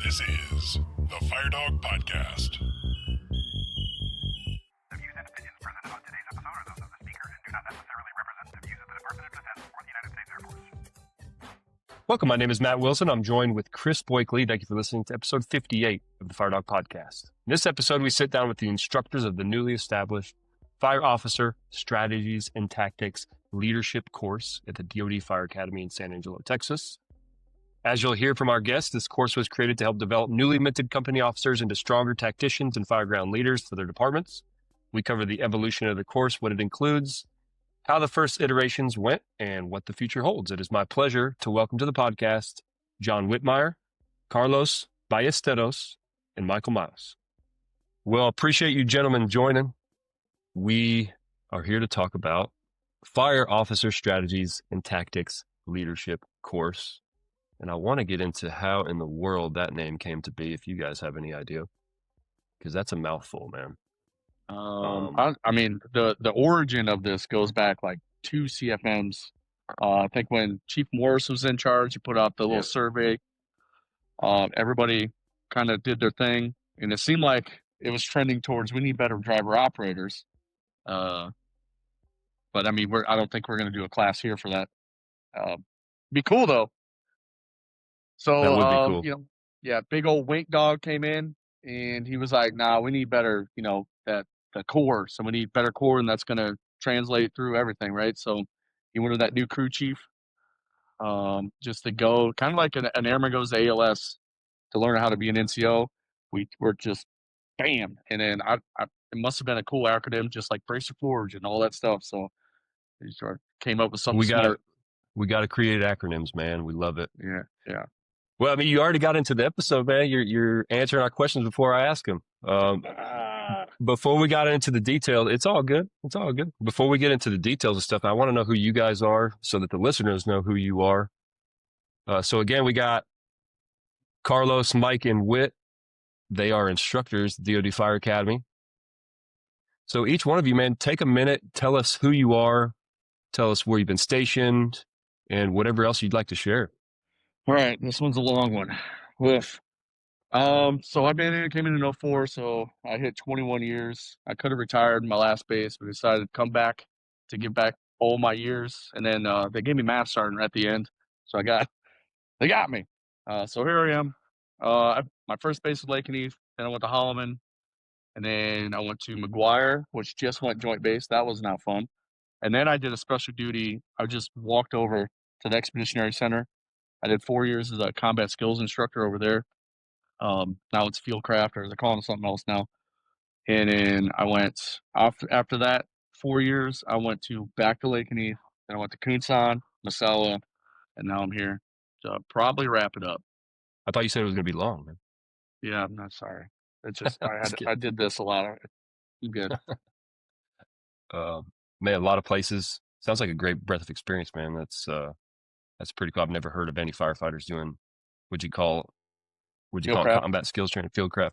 This is the Fire Dog Podcast. The views and opinions presented on today's episode are those of the speaker and do not necessarily represent the views of the Department of Defense or the United States Air Force. Welcome. My name is Matt Wilson. I'm joined with Chris Boykley. Thank you for listening to episode 58 of the Fire Dog Podcast. In this episode, we sit down with the instructors of the newly established Fire Officer Strategies and Tactics Leadership course at the DoD Fire Academy in San Angelo, Texas. As you'll hear from our guests, this course was created to help develop newly minted company officers into stronger tacticians and fireground leaders for their departments. We cover the evolution of the course, what it includes, how the first iterations went, and what the future holds. It is my pleasure to welcome to the podcast John Whitmyer, Carlos Ballesteros, and Michael Myles. Well, appreciate you gentlemen joining. We are here to talk about Fire Officer Strategies and Tactics Leadership course. And I want to get into how in the world that name came to be, if you guys have any idea, because that's a mouthful, man. I mean, the origin of this goes back like 2 CFMs. I think when Chief Morris was in charge, he put out the little survey. Everybody kind of did their thing, and it seemed like it was trending towards we need better driver operators. But I mean, I don't think we're going to do a class here for that. Be cool though. So That would be cool. Big old Wink Dog came in, and he was like, "Nah, we need better, the core. So we need better core, and that's going to translate through everything, right?" So he wanted that new crew chief, just to go kind of like an airman goes to ALS to learn how to be an NCO. We're just bam, and then it must have been a cool acronym, just like Bracer Forge and all that stuff. So he sort of came up with something smart. We got to create acronyms, man. We love it. Yeah. Well, I mean, you already got into the episode, man. You're answering our questions before I ask them. Before we got into the detail, it's all good. It's all good. Before we get into the details of stuff, I want to know who you guys are so that the listeners know who you are. So again, we got Carlos, Mike, and Whit. They are instructors at the DoD Fire Academy. So each one of you, man, take a minute, tell us who you are, tell us where you've been stationed, and whatever else you'd like to share. All right, this one's a long one. Woof. So came in 2004, so I hit 21 years. I could have retired my last base, but decided to come back to give back all my years. And then they gave me Master Sergeant at the end, so they got me. So here I am. My first base was Lake Heath, then I went to Holloman, and then I went to McGuire, which just went joint base. That was not fun. And then I did a special duty. I just walked over to the Expeditionary Center. I did 4 years as a combat skills instructor over there. Now it's Fieldcraft, or they're calling it something else now. And then I went after that 4 years. I went back to Lake Heath. Then I went to Kunsan, Masala, and now I'm here to probably wrap it up. I thought you said it was going to be long, man. Yeah, I'm not sorry. It's just I did this a lot. I'm good. Man, a lot of places. Sounds like a great breadth of experience, man. That's pretty cool. I've never heard of any firefighters doing would you call it combat skills training, fieldcraft?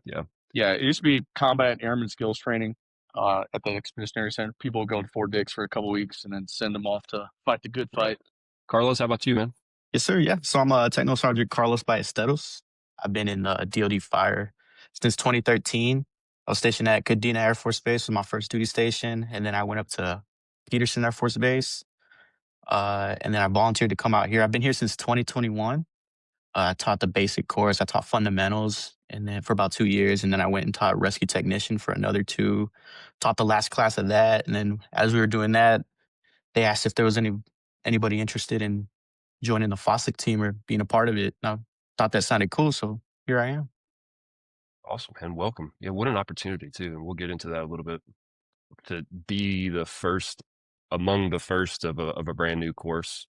Yeah, it used to be combat airman skills training at the Expeditionary Center. People would go to Fort Dix for a couple weeks and then send them off to fight the good fight. Carlos, how about you, man? Yes, sir. Yeah. So I'm Techno Sergeant Carlos Ballesteros. I've been in DoD Fire since 2013. I was stationed at Kadena Air Force Base was my first duty station, and then I went up to Peterson Air Force Base, and then I volunteered to come out here. I've been here since 2021. I taught the basic course. I taught fundamentals, and then for about 2 years, and then I went and taught rescue technician for another 2. Taught the last class of that, and then as we were doing that, they asked if there was anybody interested in joining the FOSTLC team or being a part of it. And I thought that sounded cool, so here I am. Awesome, man. Welcome. Yeah, what an opportunity too, and we'll get into that a little bit. To be the first among the first of a brand new course,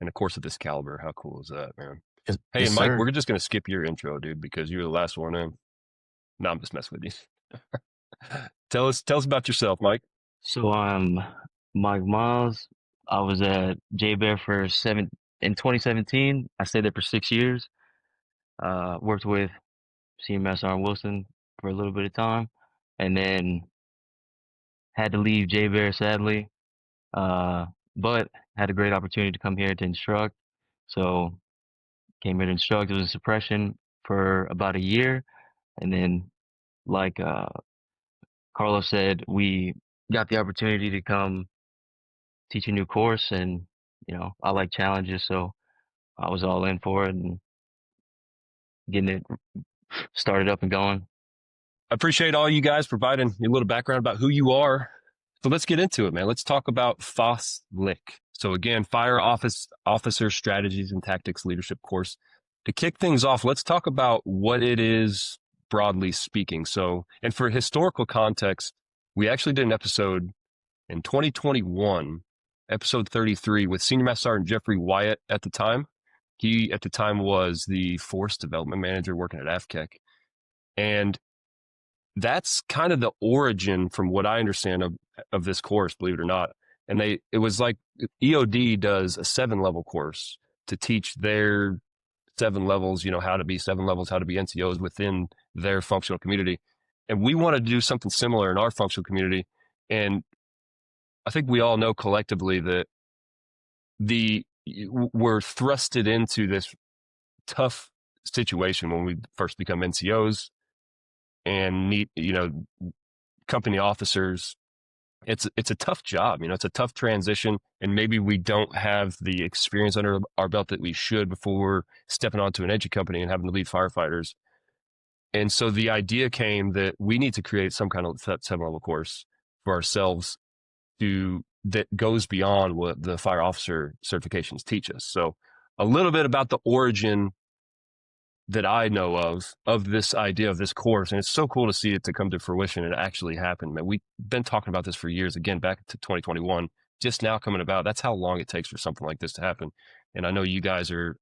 and a course of this caliber. How cool is that, man? Yes, Hey, yes, and Mike, sir. we're just going to skip your intro, dude, because you're the last one in. No, I'm just messing with you. Tell us about yourself, Mike. So I'm Michael Myles. I was at J-Bear in 2017. I stayed there for 6 years. Worked with Senior Master Sergeant Wilson for a little bit of time, and then had to leave J-Bear sadly. But had a great opportunity to come here to instruct. So came here to instruct. It was a suppression for about a year. And then, like Carlos said, we got the opportunity to come teach a new course, and I like challenges, so I was all in for it and getting it started up and going. I appreciate all you guys providing a little background about who you are. So let's get into it, man. Let's talk about FOSTLC. So again, Fire Officer Strategies and Tactics Leadership course. To kick things off, let's talk about what it is broadly speaking. So, and for historical context, we actually did an episode in 2021, episode 33, with Senior Master Sergeant Jeffrey Wyatt at the time. He, at the time, was the Force Development Manager working at AFCEC. And that's kind of the origin, from what I understand, of this course, believe it or not. And it was like EOD does a 7-level course to teach their 7 levels, how to be 7 levels, how to be NCOs within their functional community. And we want to do something similar in our functional community. And I think we all know collectively that we're thrusted into this tough situation when we first become NCOs and meet, company officers. It's a tough job, it's a tough transition, and maybe we don't have the experience under our belt that we should before stepping onto an entry company and having to lead firefighters. And so the idea came that we need to create some kind of 7-level course for ourselves that goes beyond what the fire officer certifications teach us. So a little bit about the origin that I know of this idea of this course. And it's so cool to see it to come to fruition and actually happen. Man, we've been talking about this for years, again, back to 2021, just now coming about. That's how long it takes for something like this to happen. And I know you guys are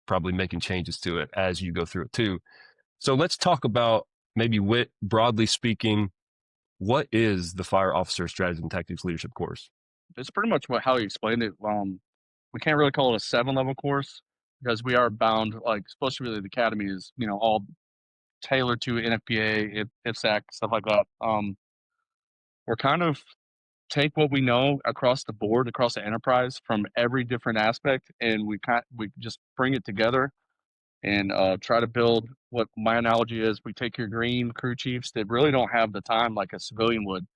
probably making changes to it as you go through it too. So let's talk about maybe broadly speaking, what is the Fire Officer Strategy and Tactics Leadership course? It's pretty much how you explained it. We can't really call it a 7-level course because we are bound, like, especially really the academy is, all tailored to NFPA, IFSAC, stuff like that. We're kind of take what we know across the board, across the enterprise from every different aspect, and we just bring it together and try to build what my analogy is. We take your green crew chiefs that really don't have the time like a civilian would,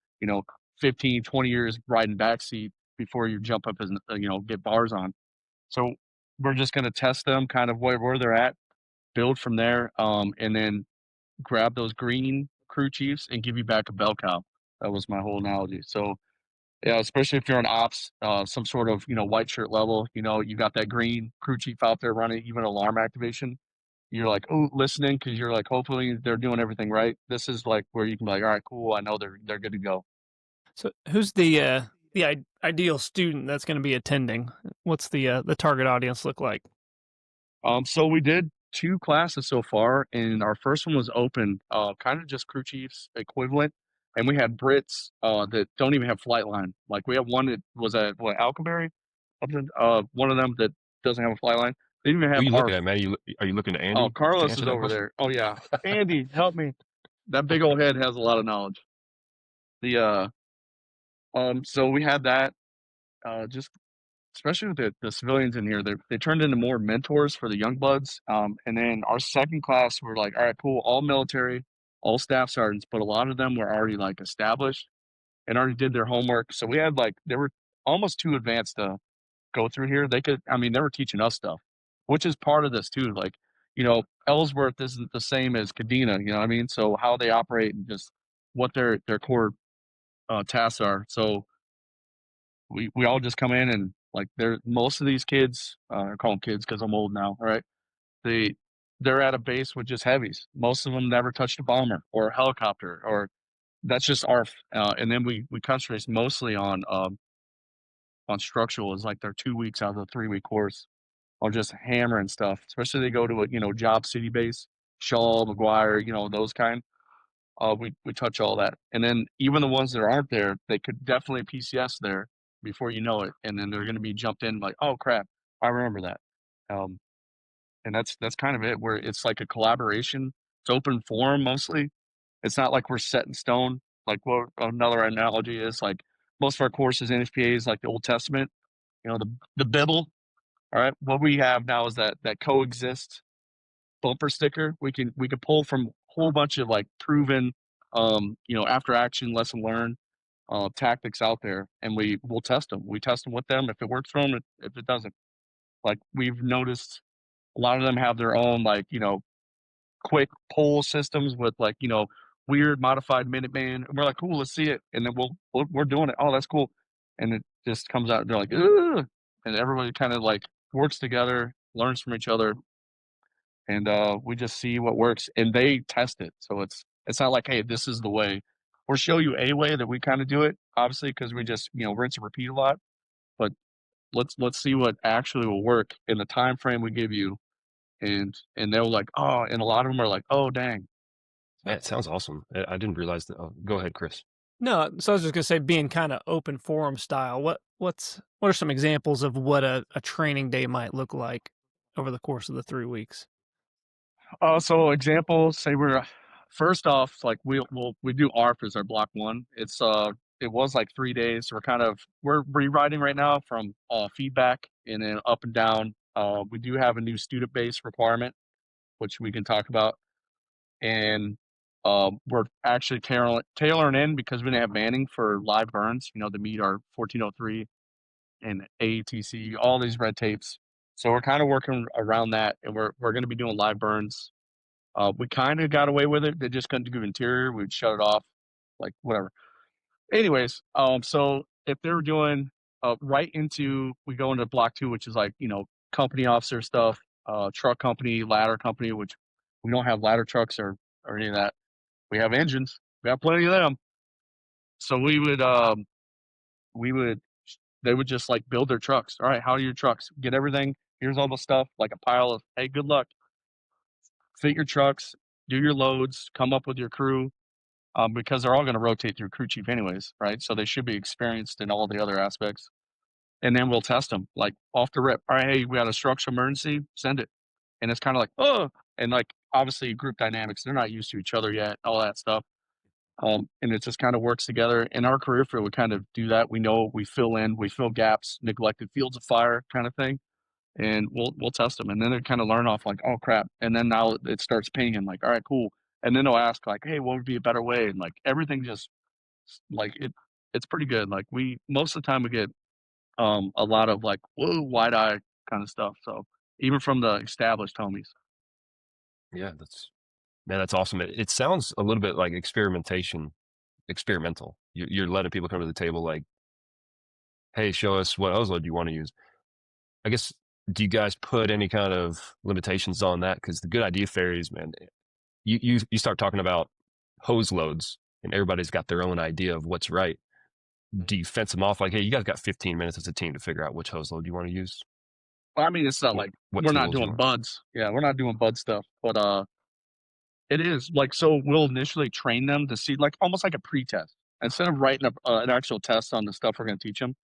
15, 20 years riding backseat before you jump up and, get bars on. So we're just going to test them kind of where they're at, build from there, and then grab those green crew chiefs and give you back a bell cow. That was my whole analogy. So yeah, especially if you're on ops, some sort of, white shirt level, you got that green crew chief out there running even alarm activation. You're like, oh, listening, because you're like, hopefully they're doing everything right. This is like where you can be like, all right, cool, I know they're good to go. So who's the ideal student that's going to be attending? What's the target audience look like? So we did 2 classes so far, and our first one was open, kind of just crew chiefs equivalent, and we had Brits that don't even have flight line. Like we have one that was at Alconbury, something. One of them that doesn't have a flight line. They didn't even have. Who are you looking at, man? Are you looking at Andy? Oh, Carlos is over there. Oh yeah, Andy, help me. That big old head has a lot of knowledge. So we had that, just especially with the civilians in here, they turned into more mentors for the young bloods. And then our second class, we're like, all right, cool, all military, all staff sergeants, but a lot of them were already like established and already did their homework. So we had they were almost too advanced to go through here. They were teaching us stuff, which is part of this too. Like, Ellsworth isn't the same as Kadena, you know what I mean? So how they operate and just what their core tasks are. So we all just come in and most of these kids, I call them kids because I'm old now, all right? They're at a base with just heavies. Most of them never touched a bomber or a helicopter, or that's just ARF. And then we concentrate mostly on structural is like their 2 weeks out of the 3-week course on just hammering stuff, especially they go to a, job city base, Shaw, McGuire, those kind. We touch all that. And then even the ones that aren't there, they could definitely PCS there before you know it. And then they're going to be jumped in like, oh crap, I remember that. And that's kind of it, where it's like a collaboration. It's open forum mostly. It's not like we're set in stone. Like what another analogy is, like most of our courses in NFPA is like the Old Testament, the Bible. All right. What we have now is that coexist bumper sticker. We can pull from a whole bunch of like proven, after action lesson learned tactics out there, and we'll test them. We test them with them. If it works for them, if it doesn't, like we've noticed, a lot of them have their own like quick poll systems with like weird modified Minuteman. And we're like, cool, let's see it, and then we're doing it. Oh, that's cool, and it just comes out. They're like, ugh, and everybody kind of like works together, learns from each other, and we just see what works, and they test it. So it's not like, hey, this is the way. We'll show you a way that we kind of do it, obviously, because we just rinse and repeat a lot. But let's see what actually will work in the time frame we give you, and they're like, oh, and a lot of them are like, oh, dang. Man, it sounds awesome. I didn't realize that. Oh, go ahead, Chris. No, so I was just gonna say, being kind of open forum style. What are some examples of what a training day might look like over the course of the 3 weeks? So examples, say we're first off, like we do ARF as our block one. It was like 3 days. So we're rewriting right now from feedback and then up and down. We do have a new student based requirement, which we can talk about, and we're actually tailoring in because we didn't have manning for live burns, to meet our 1403 and AETC, all these red tapes. So we're kind of working around that, and we're going to be doing live burns. We kind of got away with it. They just couldn't do interior. We'd shut it off, like whatever. Anyways, so if they're doing we go into block two, which is like, company officer stuff, truck company, ladder company, which we don't have ladder trucks or any of that. We have engines. We have plenty of them. So they would just like build their trucks. All right, how are your trucks? Get everything. Here's all the stuff, like a pile of, hey, good luck. Fit your trucks, do your loads, come up with your crew, because they're all going to rotate through crew chief anyways, right? So they should be experienced in all the other aspects. And then we'll test them like off the rip. All right, hey, we got a structural emergency, send it. And it's kind of like, oh, and like obviously group dynamics, they're not used to each other yet, all that stuff. And it just kind of works together. In our career field, we kind of do that. We know we fill gaps, neglected fields of fire kind of thing. And we'll test them, and then they kind of learn off like, oh crap, and then now it starts pinging like, all right, cool, and then they'll ask like, hey, what would be a better way, and like everything just like it's pretty good. Like most of the time we get a lot of like, whoa, wide eye kind of stuff. So even from the established homies. Yeah, that's awesome. It sounds a little bit like experimental. You're letting people come to the table like, hey, show us what hose load you want to use. I guess, do you guys put any kind of limitations on that? Because the good idea fairies, man, you start talking about hose loads and everybody's got their own idea of what's right. Do you fence them off like, hey, you guys got 15 minutes as a team to figure out which hose load you want to use? Well, I mean, it's not like we're not doing buds. Yeah, we're not doing bud stuff, but it is like, so we'll initially train them to see, like almost like a pre-test. Instead of writing an actual test on the stuff we're going to teach them,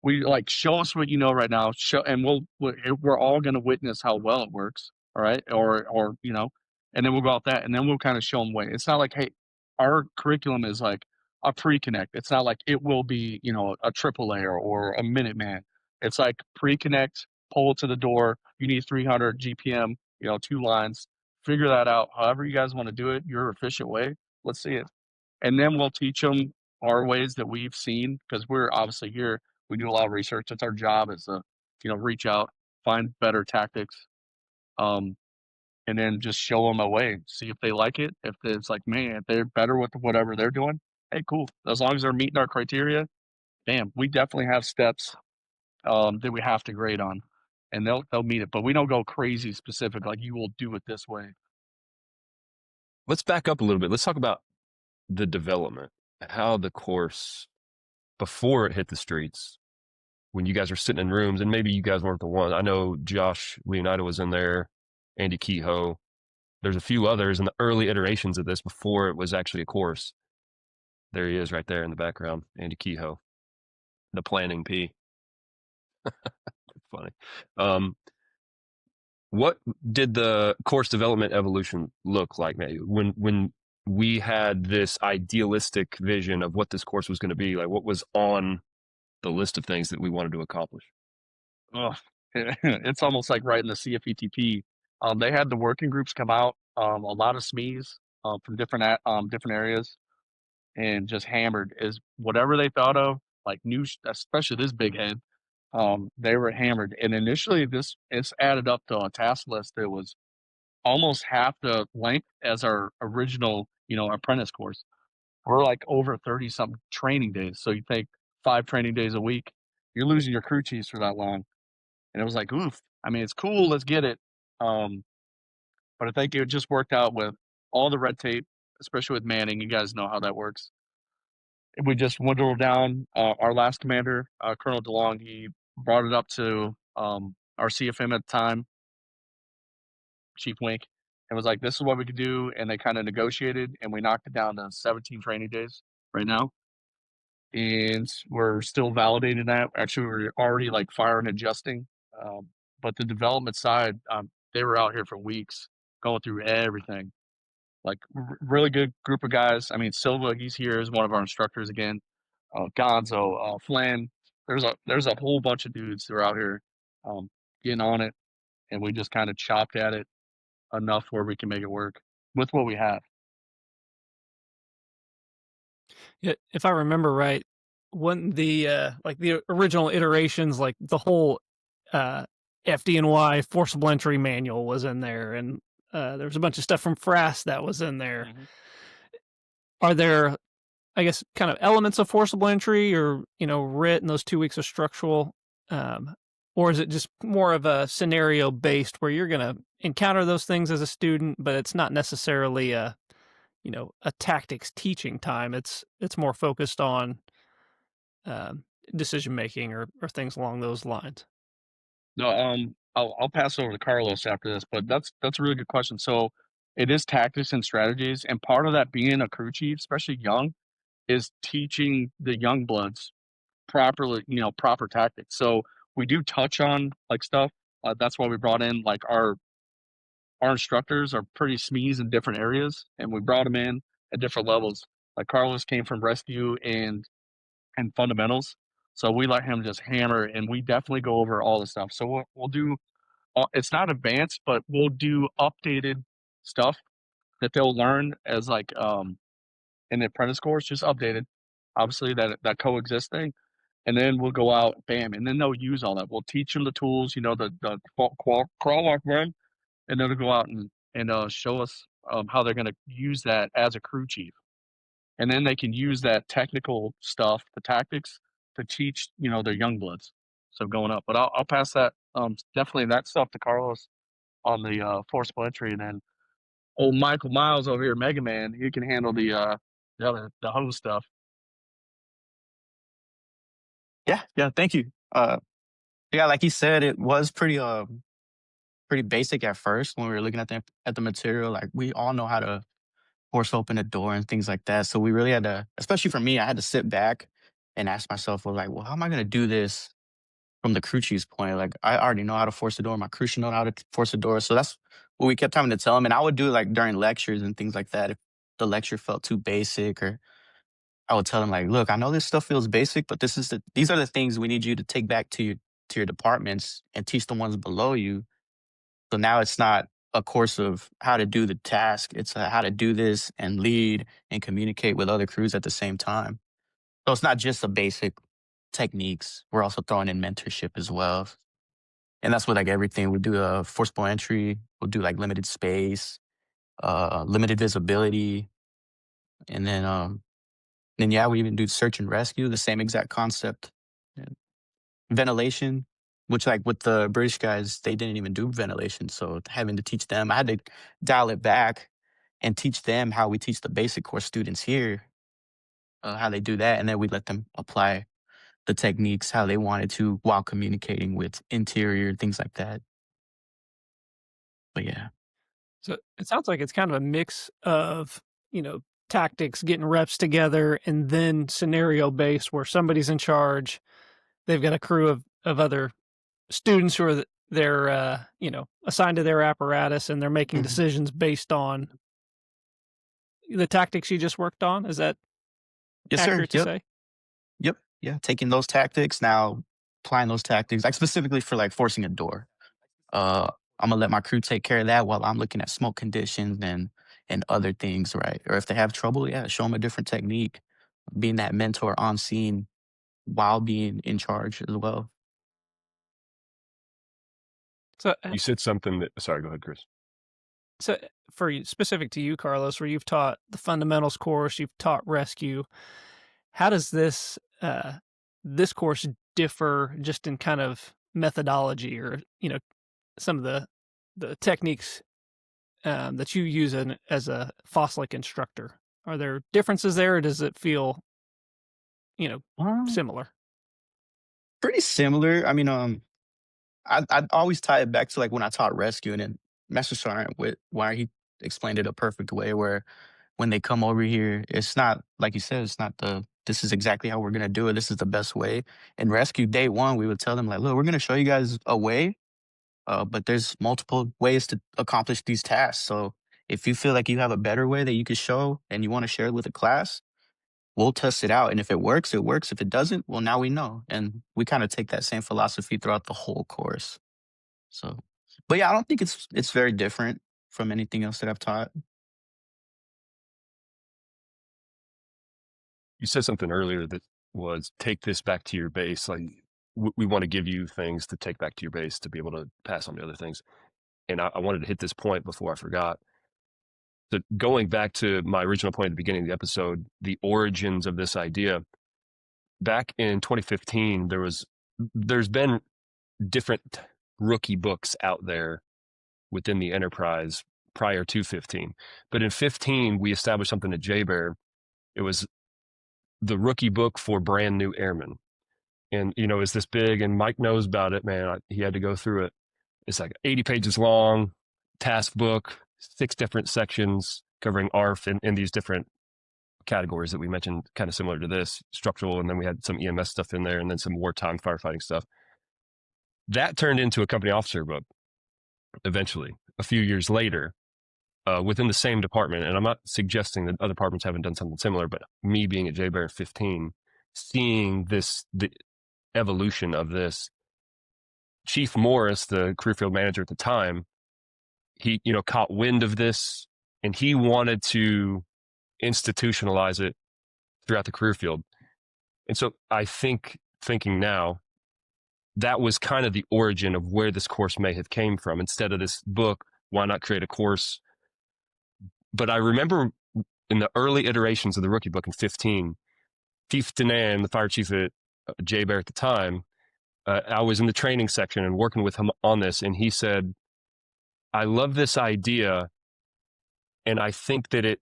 we like, show us what you know right now, and we're all going to witness how well it works. All right. Or and then we'll go out that, and then we'll kind of show them way. It's not like, hey, our curriculum is like a pre-connect. It's not like it will be, a AAA or a Minuteman. It's like pre-connect, pull it to the door. You need 300 GPM, 2 lines, figure that out. However you guys want to do it, your efficient way. Let's see it. And then we'll teach them our ways that we've seen, because we're obviously here. We do a lot of research. It's our job is to, reach out, find better tactics, and then just show them a way. See if they like it. If it's like, man, if they're better with whatever they're doing, hey, cool. As long as they're meeting our criteria, damn, we definitely have steps that we have to grade on, and they'll meet it. But we don't go crazy specific, like you will do it this way. Let's back up a little bit. Let's talk about the development, how the course, before it hit the streets, when you guys are sitting in rooms, and maybe you guys weren't the one. I know Josh Leonida was in there, Andy Kehoe. There's a few others in the early iterations of this before it was actually a course. There he is right there in the background, Andy Kehoe, the planning P. Funny. What did the course development evolution look like, man? When we had this idealistic vision of what this course was going to be, like what was on the list of things that we wanted to accomplish? Oh, it's almost like writing the CFETP They had the working groups come out, a lot of SMEs from different areas, and just hammered is whatever they thought of, like especially this big head. They were hammered, and initially it's added up to a task list that was almost half the length as our original, apprentice course. We're like over 30 something training days. So you think 5 training days a week, you're losing your crew chiefs for that long. And it was like, oof. I mean, it's cool. Let's get it. Um, but I think it just worked out with all the red tape, especially with Manning. You guys know how that works. We just dwindled down. Our last commander, Colonel DeLong, he brought it up to our CFM at the time, Chief Wink, and was like, "This is what we could do." And they kind of negotiated, and we knocked it down to 17 training days right now. And we're still validating that. Actually, we're already like fire and adjusting. But the development side, they were out here for weeks going through everything. Like really good group of guys. I mean, Silva, he's here as one of our instructors again. Gonzo, Flynn. There's a whole bunch of dudes that are out here getting on it, and we just kind of chopped at it enough where we can make it work with what we have. Yeah, if I remember right, when the like the original iterations, like the whole FD&Y forcible entry manual was in there, and there was a bunch of stuff from FRAS that was in there. Mm-hmm. Are there, I guess, kind of elements of forcible entry or, RIT in those 2 weeks of structural? Or is it just more of a scenario based where you're going to encounter those things as a student, but it's not necessarily a tactics teaching time. It's more focused on decision making or things along those lines. No, I'll pass over to Carlos after this, but that's a really good question. So it is tactics and strategies, and part of that being a crew chief, especially young, is teaching the young bloods properly, proper tactics. So we do touch on like stuff. That's why we brought in like our instructors are pretty SMEs in different areas, and we brought them in at different levels. Like Carlos came from rescue and fundamentals, so we let him just hammer, and we definitely go over all the stuff. So we'll do. It's not advanced, but we'll do updated stuff that they'll learn as like in the apprentice course, just updated. Obviously, that coexist thing, and then we'll go out, bam, and then they'll use all that. We'll teach them the tools, the crawl, walk, run, and then they'll go out and show us how they're going to use that as a crew chief, and then they can use that technical stuff, the tactics, to teach their young bloods. So going up, but I'll pass that definitely that stuff to Carlos on the forcible entry, and then old Michael Myles over here, Mega Man, he can handle the hose stuff. Yeah, thank you. Yeah, like you said, it was pretty basic at first when we were looking at the material. Like we all know how to force open a door and things like that. So we really had to, especially for me, I had to sit back and ask myself, well, how am I going to do this from the crew chief's point? Like I already know how to force a door. My crew should know how to force a door. So that's what we kept having to tell them. And I would do it like during lectures and things like that. If the lecture felt too basic, or I would tell them like, look, I know this stuff feels basic, but these are the things we need you to take back to your departments and teach the ones below you. So now it's not a course of how to do the task. It's how to do this and lead and communicate with other crews at the same time. So it's not just the basic techniques. We're also throwing in mentorship as well. And that's with like everything. We do a forcible entry. We'll do like limited space, limited visibility. And then yeah, we even do search and rescue, the same exact concept. And ventilation, which like with the British guys, they didn't even do ventilation. So having to teach them, I had to dial it back and teach them how we teach the basic course students here, how they do that. And then we let them apply the techniques how they wanted to while communicating with interior, things like that. But yeah. So it sounds like it's kind of a mix of, tactics, getting reps together, and then scenario based where somebody's in charge. They've got a crew of other students who are they're assigned to their apparatus, and they're making decisions based on the tactics you just worked on. Is that accurate to say? Yep. Yeah. Taking those tactics, now applying those tactics, like specifically for like forcing a door. I'm gonna let my crew take care of that while I'm looking at smoke conditions and other things, right? Or if they have trouble, yeah, show them a different technique. Being that mentor on scene while being in charge as well. So, You said something that, sorry, go ahead, Chris. so for you, specific to you, Carlos, where you've taught the fundamentals course, you've taught rescue. How does this course differ just in kind of methodology, or some of the techniques that you use as a FOSTLC instructor? Are there differences there, or does it feel Um, similar? Pretty similar. I mean, I'd always tie it back to like when I taught rescue, and then Master Sergeant why he explained it a perfect way where when they come over here, it's not like you said, it's not this is exactly how we're gonna do it. This is the best way. In rescue day one, we would tell them like, look, we're gonna show you guys a way, but there's multiple ways to accomplish these tasks. So if you feel like you have a better way that you could show and you want to share it with the class, we'll test it out. And if it works, it works. If it doesn't, well, now we know. And we kind of take that same philosophy throughout the whole course. So, but yeah, I don't think it's very different from anything else that I've taught. You said something earlier that was take this back to your base. Like we want to give you things to take back to your base to be able to pass on to other things. And I wanted to hit this point before I forgot. So going back to my original point at the beginning of the episode, the origins of this idea. Back in 2015, there's been different rookie books out there within the enterprise prior to 15. But in 15, we established something at JBear. It was the rookie book for brand new airmen. And, it's this big, and Mike knows about it, man. He had to go through it. It's like 80 pages long, task book, 6 different sections covering ARF in these different categories that we mentioned, kind of similar to this, structural, and then we had some EMS stuff in there, and then some wartime firefighting stuff. That turned into a company officer book eventually, a few years later, within the same department. And I'm not suggesting that other departments haven't done something similar, but me being at JBear 15, seeing the evolution of this, Chief Morris, the career field manager at the time, he, caught wind of this, and he wanted to institutionalize it throughout the career field. And so I thinking now, that was kind of the origin of where this course may have came from. Instead of this book, why not create a course? But I remember in the early iterations of the rookie book in 15, Chief Danan, the fire chief at JBear at the time, I was in the training section and working with him on this, and he said, I love this idea, and I think that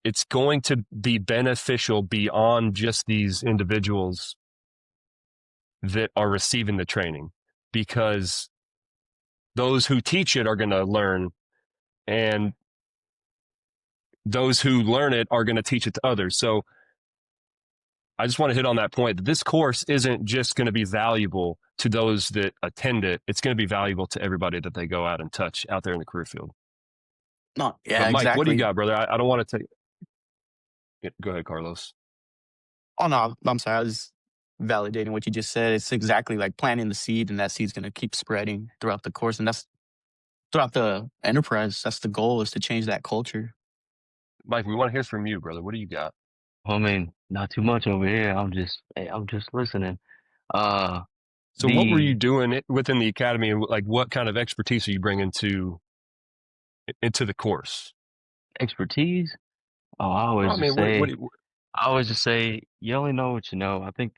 it's going to be beneficial beyond just these individuals that are receiving the training, because those who teach it are going to learn, and those who learn it are going to teach it to others. So I just want to hit on that point that this course isn't just going to be valuable to those that attend it. It's going to be valuable to everybody that they go out and touch out there in the career field. No, yeah, But Mike, exactly. what do you got, brother? I don't want to take. Go ahead, Carlos. Oh no, I'm sorry. I was validating what you just said. It's exactly like planting the seed, and that seed's going to keep spreading throughout the course, and that's throughout the enterprise. That's the goal, is to change that culture. Mike, we want to hear from you, brother. What do you got? I mean, not too much over here. I'm just listening. So what were you doing within the academy, and like what kind of expertise are you bringing into the course? Expertise? Oh, I always just say you only know what you know. I think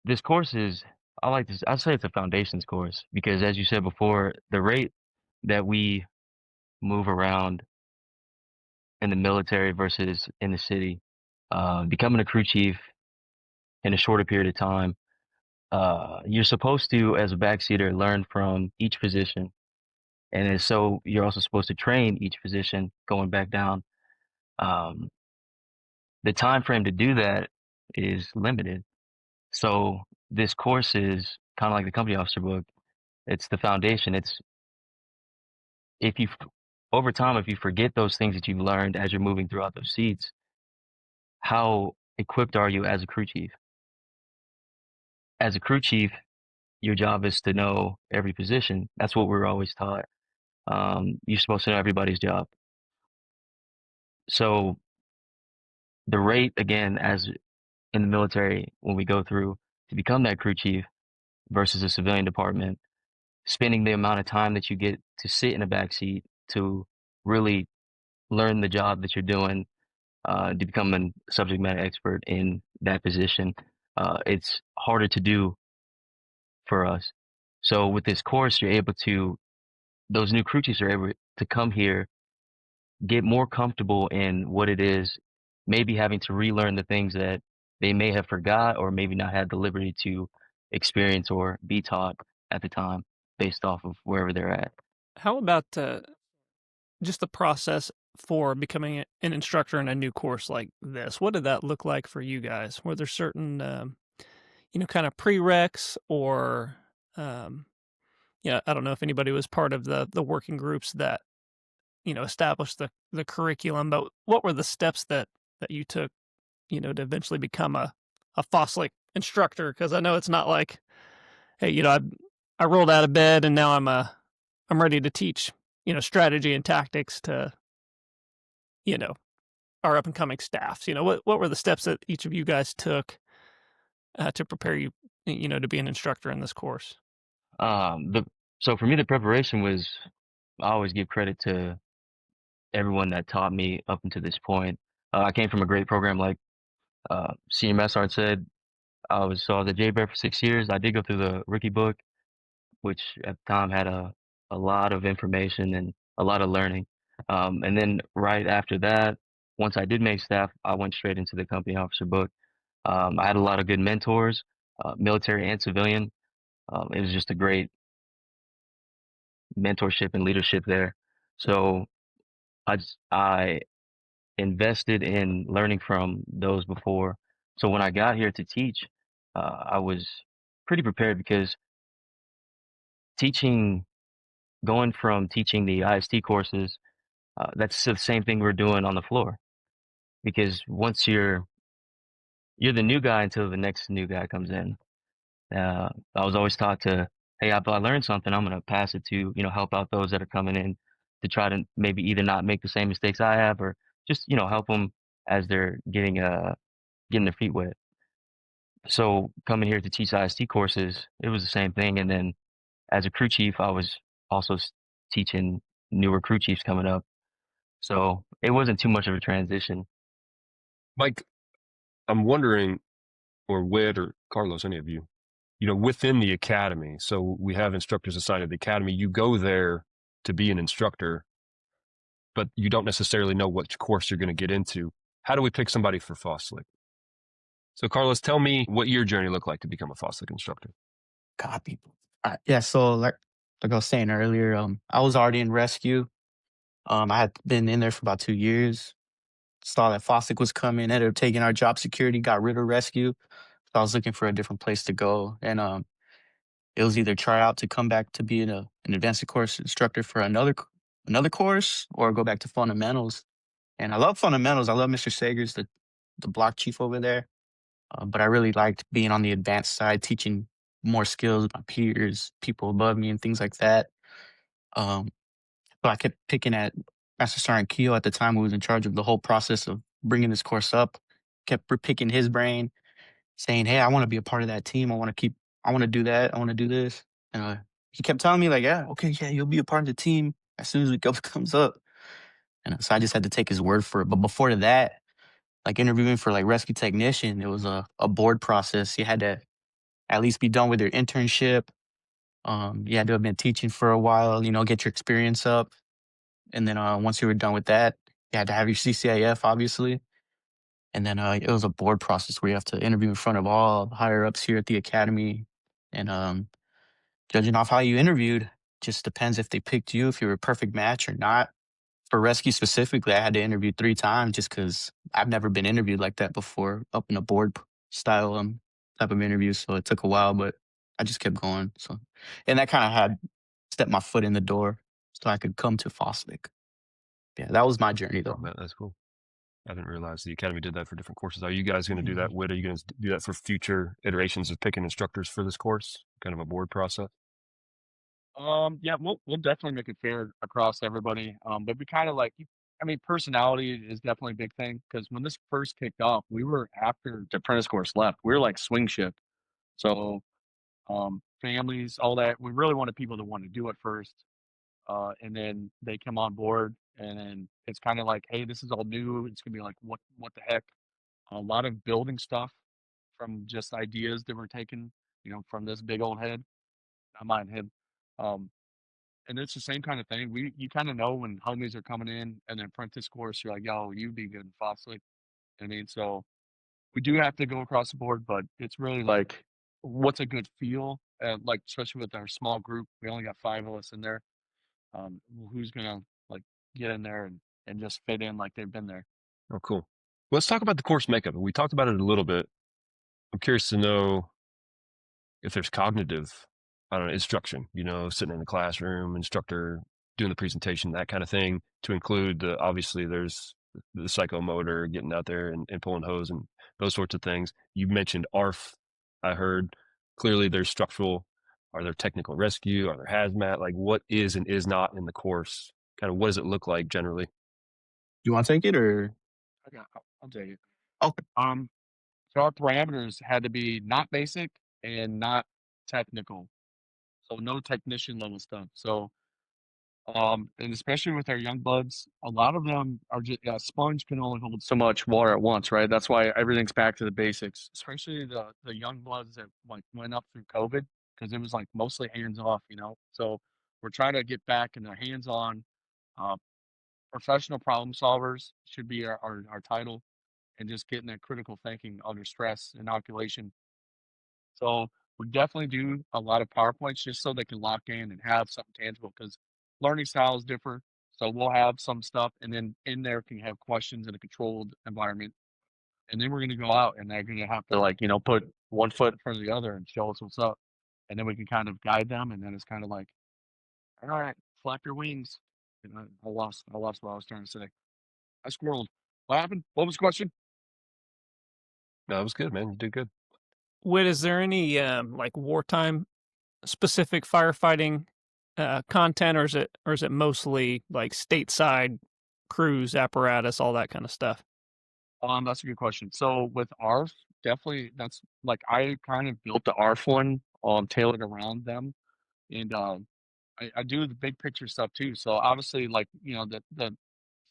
this course is, I'd say it's a foundations course, because as you said before, the rate that we move around in the military versus in the city, becoming a crew chief in a shorter period of time, you're supposed to, as a backseater, learn from each position. And so you're also supposed to train each position going back down. The time frame to do that is limited. So this course is kind of like the company officer book. It's the foundation. It's over time, if you forget those things that you've learned as you're moving throughout those seats, how equipped are you as a crew chief? As a crew chief, your job is to know every position. That's what we're always taught. You're supposed to know everybody's job. So the rate, again, as in the military, when we go through to become that crew chief versus a civilian department, spending the amount of time that you get to sit in a back seat to really learn the job that you're doing, to become a subject matter expert in that position, it's harder to do for us. So with this course, you're able to, those new crew chiefs are able to come here, get more comfortable in what it is, maybe having to relearn the things that they may have forgot or maybe not had the liberty to experience or be taught at the time based off of wherever they're at. How about just the process for becoming an instructor in a new course like this? What did that look like for you guys? Were there certain, kind of prereqs or, I don't know if anybody was part of the working groups that, established the curriculum, but what were the steps that you took, to eventually become a FOSTLC instructor? Because I know it's not like, hey, I rolled out of bed and now I'm ready to teach, strategy and tactics to, our up and coming staffs. What were the steps that each of you guys took to prepare you, to be an instructor in this course? So for me, the preparation was, I always give credit to everyone that taught me up until this point. I came from a great program, like Senior Master Sergeant said. I was at JBER for 6 years. I did go through the rookie book, which at the time had a lot of information and a lot of learning. And then right after that, once I did make staff, I went straight into the company officer book. I had a lot of good mentors, military and civilian. It was just a great mentorship and leadership there. So I invested in learning from those before. So when I got here to teach, I was pretty prepared because teaching, going from teaching the IST courses, that's the same thing we're doing on the floor. Because once you're the new guy until the next new guy comes in. I was always taught to, hey, if I learn something, I'm going to pass it to, help out those that are coming in to try to maybe either not make the same mistakes I have or just, help them as they're getting their feet wet. So coming here to teach IST courses, it was the same thing. And then as a crew chief, I was also teaching newer crew chiefs coming up. So it wasn't too much of a transition. Mike, I'm wondering, or Whit or Carlos, any of you, within the academy. So we have instructors assigned at the academy. You go there to be an instructor, but you don't necessarily know which course you're going to get into. How do we pick somebody for FOSTLC? So Carlos, tell me what your journey looked like to become a FOSTLC instructor. Copy. Yeah, so like I was saying earlier, I was already in rescue. I had been in there for about 2 years. Saw that FOSTLC was coming, ended up taking our job security, got rid of rescue. So I was looking for a different place to go. And it was either try out to come back to be an advanced course instructor for another course or go back to fundamentals. And I love fundamentals. I love Mr. Sagers, the block chief over there. But I really liked being on the advanced side, teaching more skills, my peers, people above me, and things like that. So I kept picking at Master Sergeant Keel at the time, who was in charge of the whole process of bringing this course up. Kept picking his brain, saying, "Hey, I want to be a part of that team. I want to do that. I want to do this." And he kept telling me, like, "Yeah, okay, yeah, you'll be a part of the team as soon as it comes up." And so I just had to take his word for it. But before that, like interviewing for like rescue technician, it was a board process. You had to at least be done with your internship. You had to have been teaching for a while, get your experience up. And then once you were done with that, you had to have your CCIF, obviously. And then it was a board process where you have to interview in front of all higher ups here at the academy. And judging off how you interviewed, just depends if they picked you, if you were a perfect match or not. For rescue specifically, I had to interview 3 times just because I've never been interviewed like that before, up in a board style type of interview. So it took a while, but I just kept going. So, and that kind of had stepped my foot in the door so I could come to FOSTLC. Yeah, that was my journey though. Oh, man, that's cool. I didn't realize the academy did that for different courses. Are you guys going to do Mhm. that? Whit, are you going to do that for future iterations of picking instructors for this course? Kind of a board process? Yeah, we'll definitely make it fair across everybody. But we kind of like, I mean, personality is definitely a big thing because when this first kicked off, we were after the apprentice course left. We were like swing ship. So, families, all that. We really wanted people to want to do it first, and then they come on board, and then it's kind of like, hey, this is all new. It's gonna be like, what the heck? A lot of building stuff from just ideas that were taken, from this big old head, not mine head. Um, and it's the same kind of thing. You kind of know when homies are coming in and then apprentice course, you're like, yo, you'd be good in FOSTLC. I mean, so we do have to go across the board, but it's really like what's a good feel, like especially with our small group. We only got 5 of us in there. Who's gonna like get in there and just fit in like they've been there? Oh, cool. Let's talk about the course makeup. We talked about it a little bit. I'm curious to know if there's cognitive, I don't know, instruction, sitting in the classroom, instructor doing the presentation, that kind of thing, to include obviously there's the psychomotor, getting out there and pulling hose and those sorts of things. You mentioned ARF, I heard. Clearly there's structural. Are there technical rescue? Are there hazmat? Like what is and is not in the course? Kind of what does it look like generally? You want to take it or? I'll tell you. Okay. So our parameters had to be not basic and not technical. So no technician level stuff. So and especially with our young buds, a lot of them are just a sponge can only hold so much water at once, right? That's why everything's back to the basics, especially the young bloods that like went up through COVID because it was like mostly hands off. So we're trying to get back in the hands on. Uh, Professional problem solvers should be our title, and just getting that critical thinking under stress, inoculation. So we definitely do a lot of PowerPoints just so they can lock in and have something tangible because learning styles differ. So we'll have some stuff, and then in there can have questions in a controlled environment. And then we're going to go out, and they're going to have to put one foot in front of the other and show us what's up, and then we can kind of guide them. And then it's kind of like, all right, flap your wings. And I lost what I was trying to say. I squirreled. What happened? What was the question? No, that was good, man. You did good. Whit, is there any like wartime specific firefighting content, or is it mostly like stateside crews, apparatus, all that kind of stuff? That's a good question. So with ARF, definitely that's like I kind of built the ARF one, tailored around them, and I do the big picture stuff too. So obviously, like the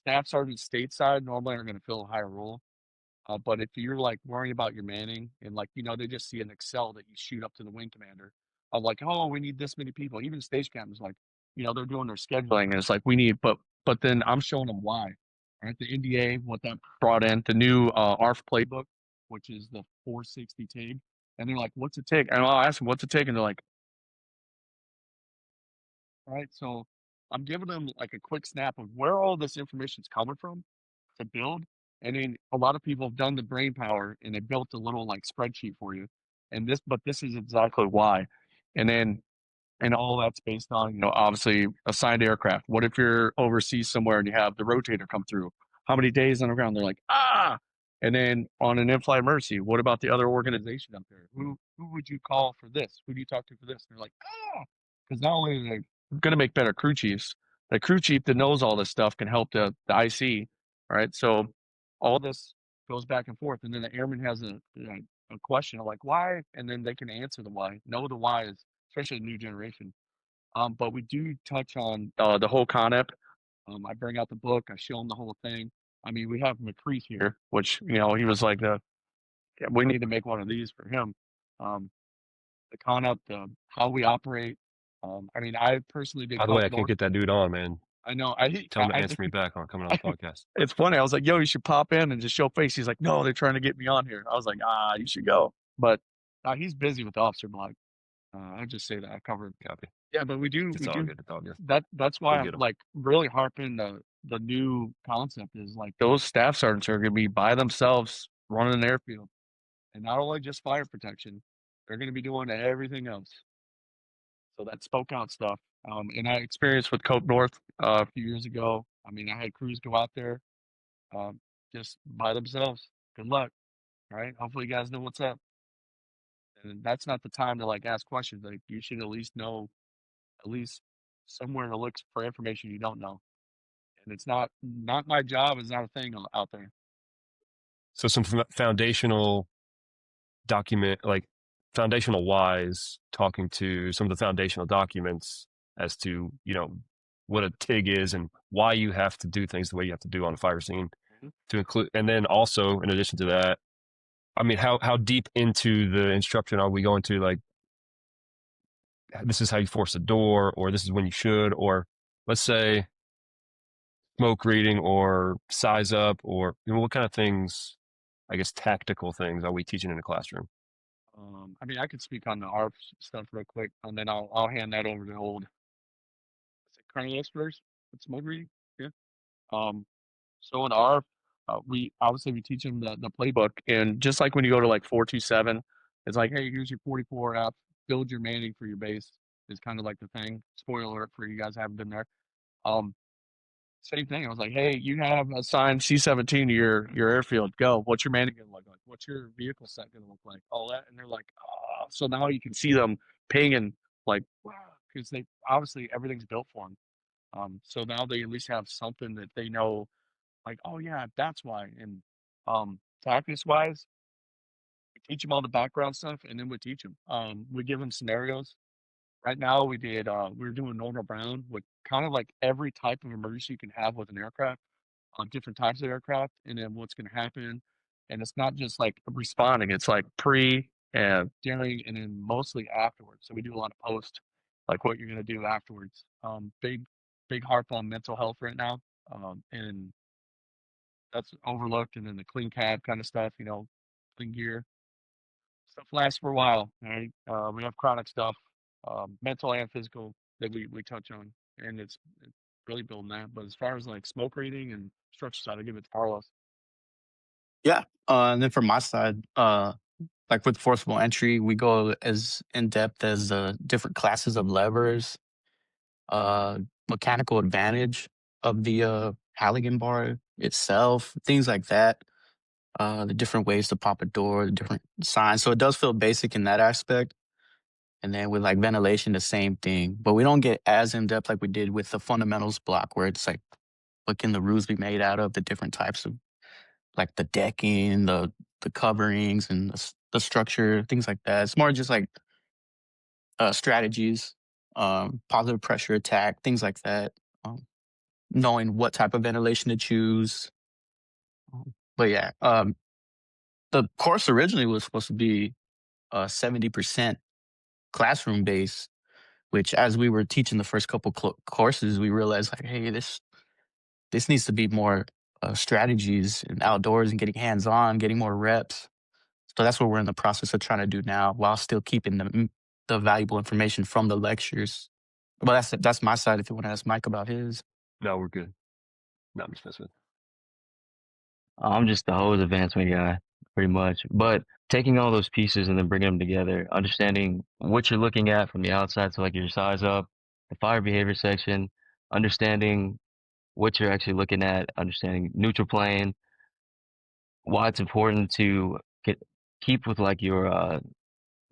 staff sergeant stateside normally are going to fill a higher role. But if you're like worrying about your manning and like, they just see an Excel that you shoot up to the wing commander of like, oh, we need this many people. Even stage captains, like, they're doing their scheduling and it's like, we need, but then I'm showing them why. Right. The NDA, what that brought in, the new ARF playbook, which is the 460 TIG. And they're like, what's a TIG? And I'll ask them, what's a TIG? And they're like, right. So I'm giving them like a quick snap of where all this information is coming from to build. And then a lot of people have done the brain power and they built a little like spreadsheet for you. But this is exactly why. And then, and all that's based on, obviously assigned aircraft. What if you're overseas somewhere and you have the rotator come through? How many days on the ground? They're like, ah. And then on an in-flight emergency, what about the other organization up there? Who would you call for this? Who do you talk to for this? And they're like, ah. Because not only are they going to make better crew chiefs, the crew chief that knows all this stuff can help the IC. Right. So all this goes back and forth. And then the airman has a question of like, why? And then they can answer the why. Know the why is, especially the new generation. But we do touch on the whole concept. I bring out the book. I show them the whole thing. I mean, we have McCreese here, which, he was like, we need to make one of these for him. The concept, how we operate. I mean, I personally did By the way, Cope I can't North. get that dude on, man. I know. Tell him to answer me back on coming on the podcast. It's funny. I was like, yo, you should pop in and just show face. He's like, no, they're trying to get me on here. I was like, you should go. But he's busy with Officer Block. I just say that I covered. Copy. Yeah, but we do. It's all good. It's all good. That's why We'll I'm get 'em. like really harping the new concept is like those staff sergeants are going to be by themselves running an airfield, and not only just fire protection, they're going to be doing everything else. So that spoke out stuff. And I experienced with Cope North a few years ago. I mean, I had crews go out there. just by themselves. Good luck. All right. Hopefully you guys know what's up. And that's not the time to like ask questions. Like you should at least know at least somewhere to look for information you don't know. And it's not my job is not a thing out there. So some foundational document, like foundational wise, talking to some of the foundational documents as to, what a TIG is and why you have to do things the way you have to do on a fire scene to include. And then also, in addition to that, I mean, how deep into the instruction are we going to, like, this is how you force a door, or this is when you should, or let's say smoke reading or size up, or what kind of things, I guess, tactical things are we teaching in the classroom? I mean, I could speak on the ARP stuff real quick, and then I'll hand that over to old. Is it Carlos first? With smoke reading? Yeah. So in ARP, we obviously we teach them the playbook, and just like when you go to like 427, it's like, hey, here's your 44 app, build your manning for your base is kind of like the thing. Spoiler alert for you guys haven't been there. Um, Same thing. I was like, hey, you have assigned C-17 to your airfield. Go. What's your manning gonna look like? What's your vehicle set gonna look like? All that, and they're like, oh. So now you can see them pinging like, wow, because they obviously everything's built for them. So now they at least have something that they know, like, oh yeah, that's why. And practice wise, we teach them all the background stuff, and then we teach them. We give them scenarios. Right now, we're doing Normal Brown with kind of like every type of emergency you can have with an aircraft, on different types of aircraft, and then what's going to happen. And it's not just like responding; it's like pre and during, and then mostly afterwards. So we do a lot of post, like what you're going to do afterwards. Big harp on mental health right now, and that's overlooked. And then the clean cab kind of stuff, clean gear stuff lasts for a while. All right, we have chronic stuff, mental and physical that we touch on, and it's really building that. But as far as like smoke reading and structure side, I give it to Carlos. Yeah. And then from my side, like with forcible entry, we go as in depth as different classes of levers, uh, mechanical advantage of the Halligan bar itself, things like that. The different ways to pop a door, the different signs. So it does feel basic in that aspect. And then with like ventilation, the same thing. But we don't get as in depth like we did with the fundamentals block, where it's like, what can the roofs be made out of? The different types of like the decking, the coverings, and the structure, things like that. It's more just like strategies, positive pressure attack, things like that. Knowing what type of ventilation to choose. But yeah, the course originally was supposed to be 70% classroom based, which as we were teaching the first couple courses, we realized like, hey, this needs to be more strategies and outdoors and getting hands on, getting more reps. So that's what we're in the process of trying to do now, while still keeping the valuable information from the lectures. But that's my side. If you want to ask Mike about his. No, we're good. No, I'm just messing with. I'm just the hose advancement guy, pretty much. But taking all those pieces and then bringing them together, understanding what you're looking at from the outside, so like your size up, the fire behavior section, understanding what you're actually looking at, understanding neutral plane, why it's important to keep with like your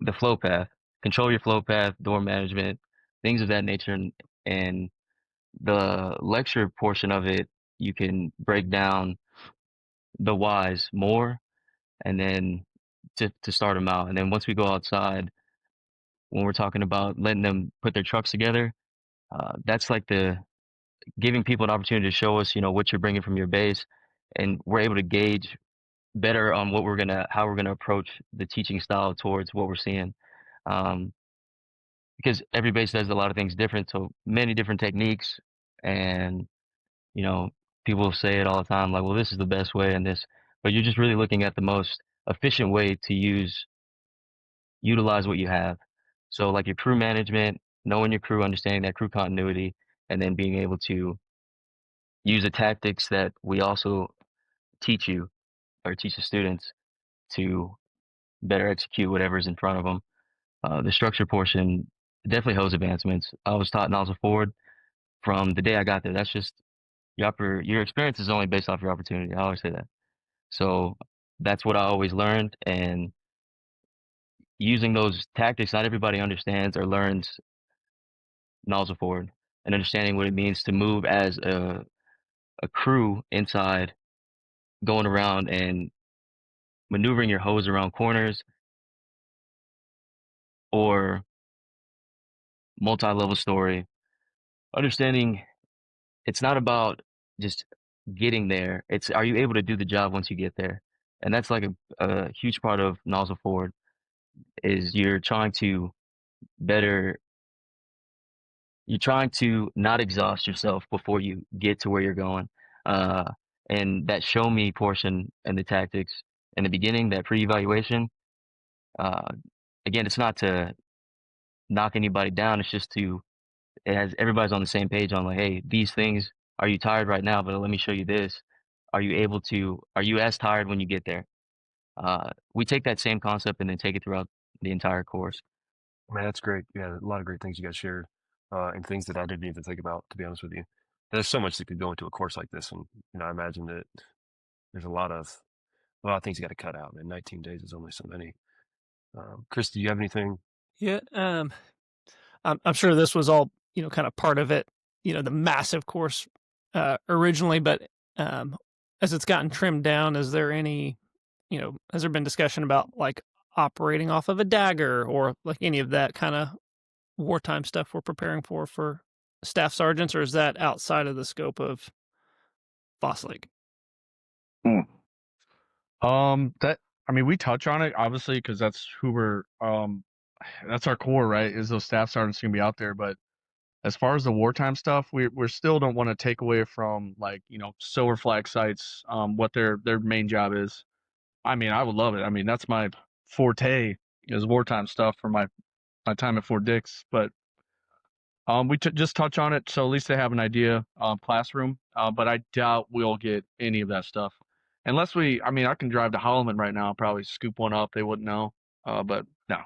the flow path, control your flow path, door management, things of that nature, and the lecture portion of it, you can break down the whys more, and then to start them out. And then once we go outside, when we're talking about letting them put their trucks together, that's like the giving people an opportunity to show us, what you're bringing from your base, and we're able to gauge better on how we're gonna approach the teaching style towards what we're seeing. Um, because every base does a lot of things different, so many different techniques, and you know, people say it all the time, like, well, this is the best way and this, but you're just really looking at the most efficient way to utilize what you have. So like your crew management, knowing your crew, understanding that crew continuity, and then being able to use the tactics that we also teach you or teach the students to better execute whatever's in front of them. The structure portion, definitely hose advancements. I was taught nozzle forward from the day I got there. That's just your experience is only based off your opportunity. I always say that. So that's what I always learned. And using those tactics, not everybody understands or learns nozzle forward and understanding what it means to move as a crew inside, going around and maneuvering your hose around corners or multi-level story. Understanding it's not about just getting there. It's, are you able to do the job once you get there? And that's like a huge part of nozzle forward is you're trying to better, you're trying to not exhaust yourself before you get to where you're going. Uh, and that show me portion and the tactics in the beginning, that pre-evaluation, uh, again, it's not to knock anybody down. It's just to, it has everybody's on the same page on like, hey, these things, are you tired right now? But let me show you this. Are you able to, are you as tired when you get there? We take that same concept and then take it throughout the entire course. Man, that's great. Yeah, a lot of great things you guys shared, and things that I didn't even think about, to be honest with you. There's so much that could go into a course like this, and I imagine that there's a lot of things you got to cut out. And 19 days is only so many. Chris, do you have anything? Yeah, I'm sure this was all, kind of part of it, the massive course originally, but as it's gotten trimmed down, is there any, has there been discussion about like operating off of a dagger or like any of that kind of wartime stuff we're preparing for staff sergeants, or is that outside of the scope of FOSTLC? That, I mean, we touch on it obviously because that's who we're that's our core, right? Is those staff sergeants gonna be out there? But as far as the wartime stuff, we still don't want to take away from like silver flag sites, what their main job is. I mean, I would love it. I mean, that's my forte is wartime stuff for my time at Fort Dix. But we just touch on it, so at least they have an idea. Classroom, but I doubt we'll get any of that stuff unless we. I mean, I can drive to Holloman right now, probably scoop one up. They wouldn't know, but no.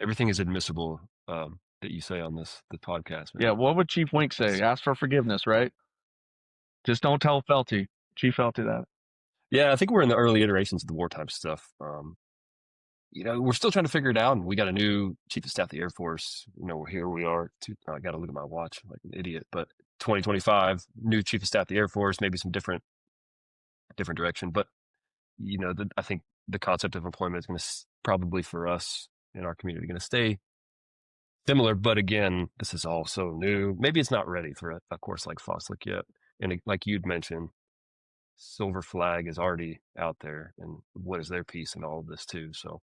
Everything is admissible that you say on the podcast. Man. Yeah, what would Chief Wink say? Ask for forgiveness, right? Just don't tell Felty, Chief Felty, that. Yeah, I think we're in the early iterations of the wartime stuff. We're still trying to figure it out. And we got a new Chief of Staff of the Air Force. Here we are. I got to look at my watch like an idiot. But 2025, new Chief of Staff of the Air Force, maybe some different direction. But I think the concept of employment is going to probably for us in our community going to stay similar. But again, this is all so new. Maybe it's not ready for a course like FOSTLC yet. And like you'd mentioned, Silver Flag is already out there, and what is their piece in all of this too? So,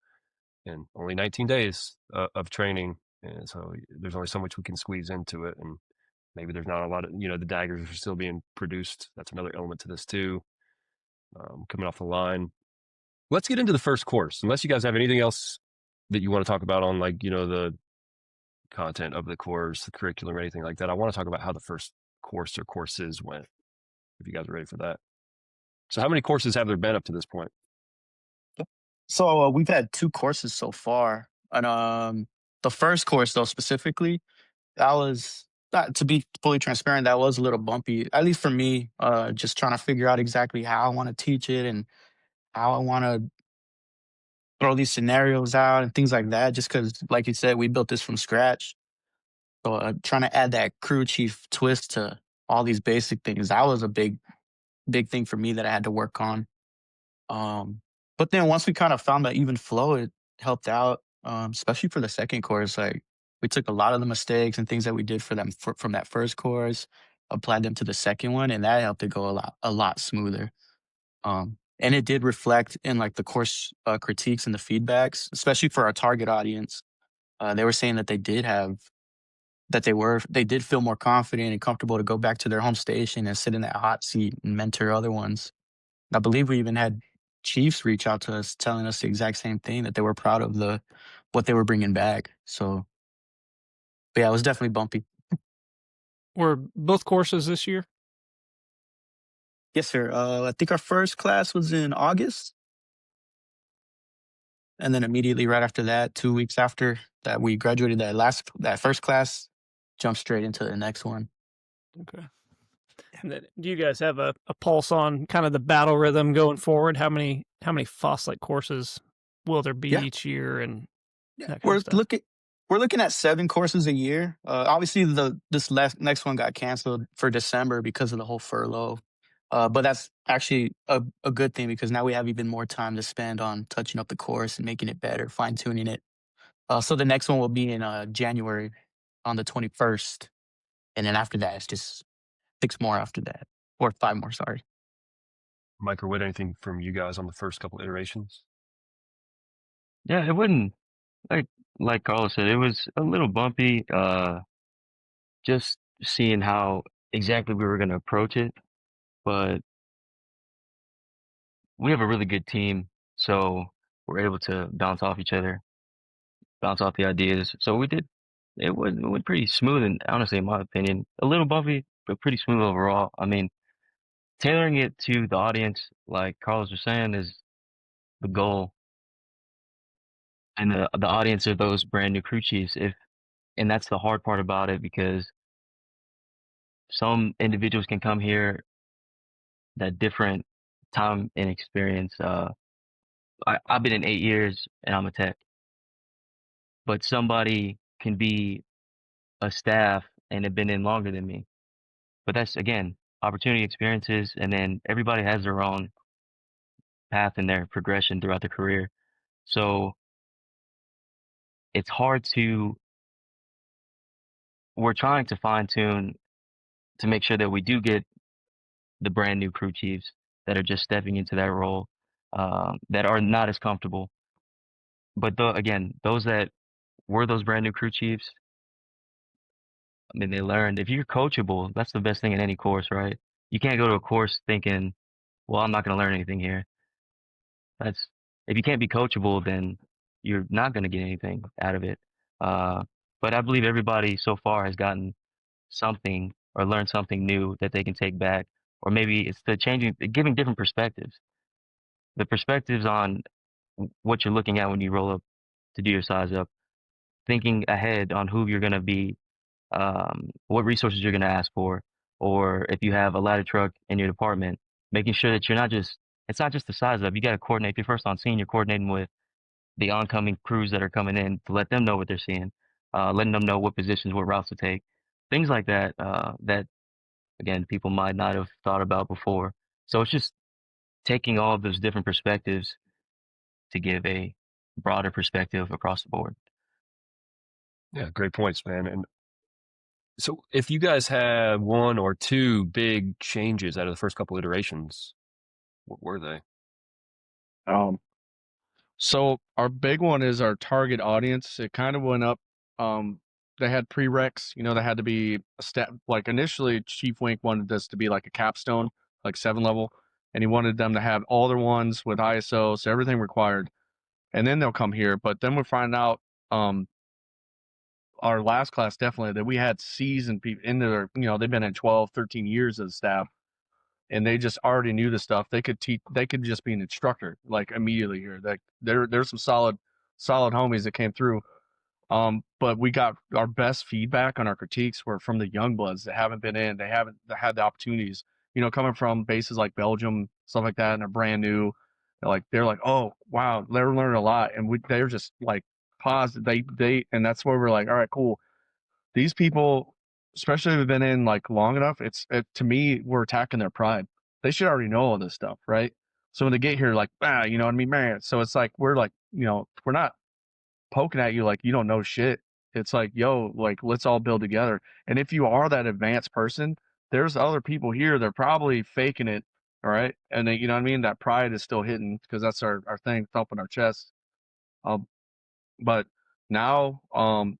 and only 19 days of training, and so there's only so much we can squeeze into it, and maybe there's not a lot of the daggers are still being produced. That's another element to this too. Coming off the line, let's get into the first course. Unless you guys have anything else that you want to talk about on like the content of the course, the curriculum, or anything like that. I want to talk about how the first course or courses went. If you guys are ready for that. So how many courses have there been up to this point? So we've had 2 courses so far. And the first course, though, specifically, that was, to be fully transparent, that was a little bumpy, at least for me, just trying to figure out exactly how I want to teach it and how I want to throw these scenarios out and things like that, just because, like you said, we built this from scratch. So trying to add that crew chief twist to all these basic things, that was a big thing for me that I had to work on. But then once we kind of found that even flow, it helped out, especially for the second course. Like we took a lot of the mistakes and things that we did for them from that first course, applied them to the second one, and that helped it go a lot smoother. And it did reflect in like the course critiques and the feedbacks, especially for our target audience. They were saying that they did feel more confident and comfortable to go back to their home station and sit in that hot seat and mentor other ones. I believe we even had chiefs reach out to us telling us the exact same thing, that they were proud of what they were bringing back. So, but yeah, it was definitely bumpy. Were both courses this year? Yes, sir. I think our first class was in August. And then immediately right after that, 2 weeks after that, we graduated that first class, jumped straight into the next one. Okay. And then, do you guys have a pulse on kind of the battle rhythm going forward? How many FOSTLC courses will there be Yeah. each year and Yeah. that kind of stuff? We're looking at 7 courses a year. Obviously, this next one got canceled for December because of the whole furlough. But that's actually a good thing because now we have even more time to spend on touching up the course and making it better, fine tuning it. So the next one will be in January on the 21st, and then after that, it's just 6 more after that, or 5 more. Sorry. Mike or Whit, anything from you guys on the first couple iterations? Yeah, it wouldn't like Carlos said, it was a little bumpy. Just seeing how exactly we were going to approach it, but we have a really good team, so we're able to bounce off each other, bounce off the ideas. So we did. It went pretty smooth, and honestly, in my opinion, a little bumpy, but pretty smooth overall. I mean, tailoring it to the audience, like Carlos was saying, is the goal. And the audience are those brand new crew chiefs. And that's the hard part about it because some individuals can come here that different time and experience. I've been in 8 years and I'm a tech, but somebody can be a staff and have been in longer than me. But that's again, opportunity experiences, and then everybody has their own path in their progression throughout their career. So it's hard we're trying to fine tune to make sure that we do get the brand new crew chiefs that are just stepping into that role, that are not as comfortable. But again, those that were those brand new crew chiefs, I mean, they learned if you're coachable, that's the best thing in any course, right? You can't go to a course thinking, well, I'm not going to learn anything here. That's if you can't be coachable, then you're not going to get anything out of it. But I believe everybody so far has gotten something or learned something new that they can take back, or maybe it's the giving different perspectives. The perspectives on what you're looking at when you roll up to do your size up, thinking ahead on who you're going to be, what resources you're going to ask for, or if you have a ladder truck in your department, making sure that it's not just the size up. You got to coordinate. If you're first on scene, you're coordinating with the oncoming crews that are coming in to let them know what they're seeing, letting them know what positions, what routes to take, things like that, that again, people might not have thought about before. So it's just taking all of those different perspectives to give a broader perspective across the board. Yeah, great points, man. And so if you guys have 1 or 2 big changes out of the first couple iterations, what were they? So our big one is our target audience. It kind of went up. They had prereqs, they had to be a step. Like initially, Chief Wink wanted this to be like a capstone, like 7 level, and he wanted them to have all their ones with ISO, so everything required, and then they'll come here. But then we find out, our last class definitely that we had seasoned people in there. They've been in 12, 13 years as staff, and they just already knew the stuff. They could teach. They could just be an instructor like immediately here. Like there's some solid homies that came through. But we got our best feedback on our critiques were from the young bloods that haven't been in. They haven't had the opportunities. Coming from bases like Belgium, stuff like that, and they're brand new. They're like, oh wow, they're learning a lot, and they're just like positive. And that's where we're like, all right, cool. These people, especially if they've been in like long enough, to me, we're attacking their pride. They should already know all this stuff, right? So when they get here, like, you know what I mean, man. So it's like we're like, we're not poking at you like you don't know shit. It's like, yo, like let's all build together. And if you are that advanced person, there's other people here. They're probably faking it, all right. And then, you know what I mean. That pride is still hitting because that's our thing, thumping our chest. But now,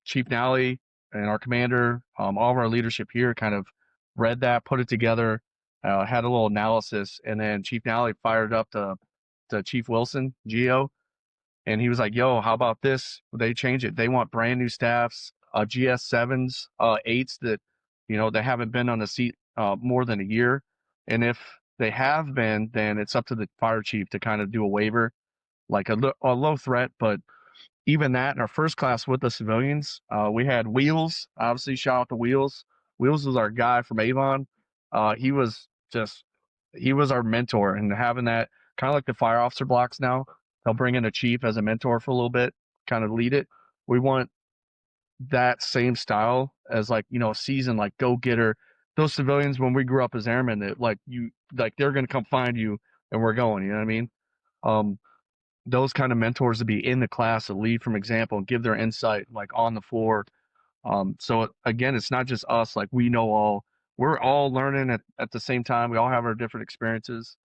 Chief Nally and our commander, all of our leadership here kind of read that, put it together, had a little analysis, and then Chief Nally fired up to Chief Wilson, Geo, and he was like, yo, how about this? They change it. They want brand new staffs, GS7s, 8s that, they haven't been on the seat more than a year. And if they have been, then it's up to the fire chief to kind of do a waiver, like a low threat, but even that in our first class with the civilians, we had Wheels, obviously shout out to Wheels. Wheels was our guy from Avon. He was our mentor, and having that kind of like the fire officer blocks now, they'll bring in a chief as a mentor for a little bit, kind of lead it. We want that same style as like, a seasoned like go-getter. Those civilians when we grew up as airmen, that they're gonna come find you and we're going, you know what I mean? Those kind of mentors to be in the class, to lead from example and give their insight like on the floor. So again, it's not just us, like we're all learning at the same time. We all have our different experiences.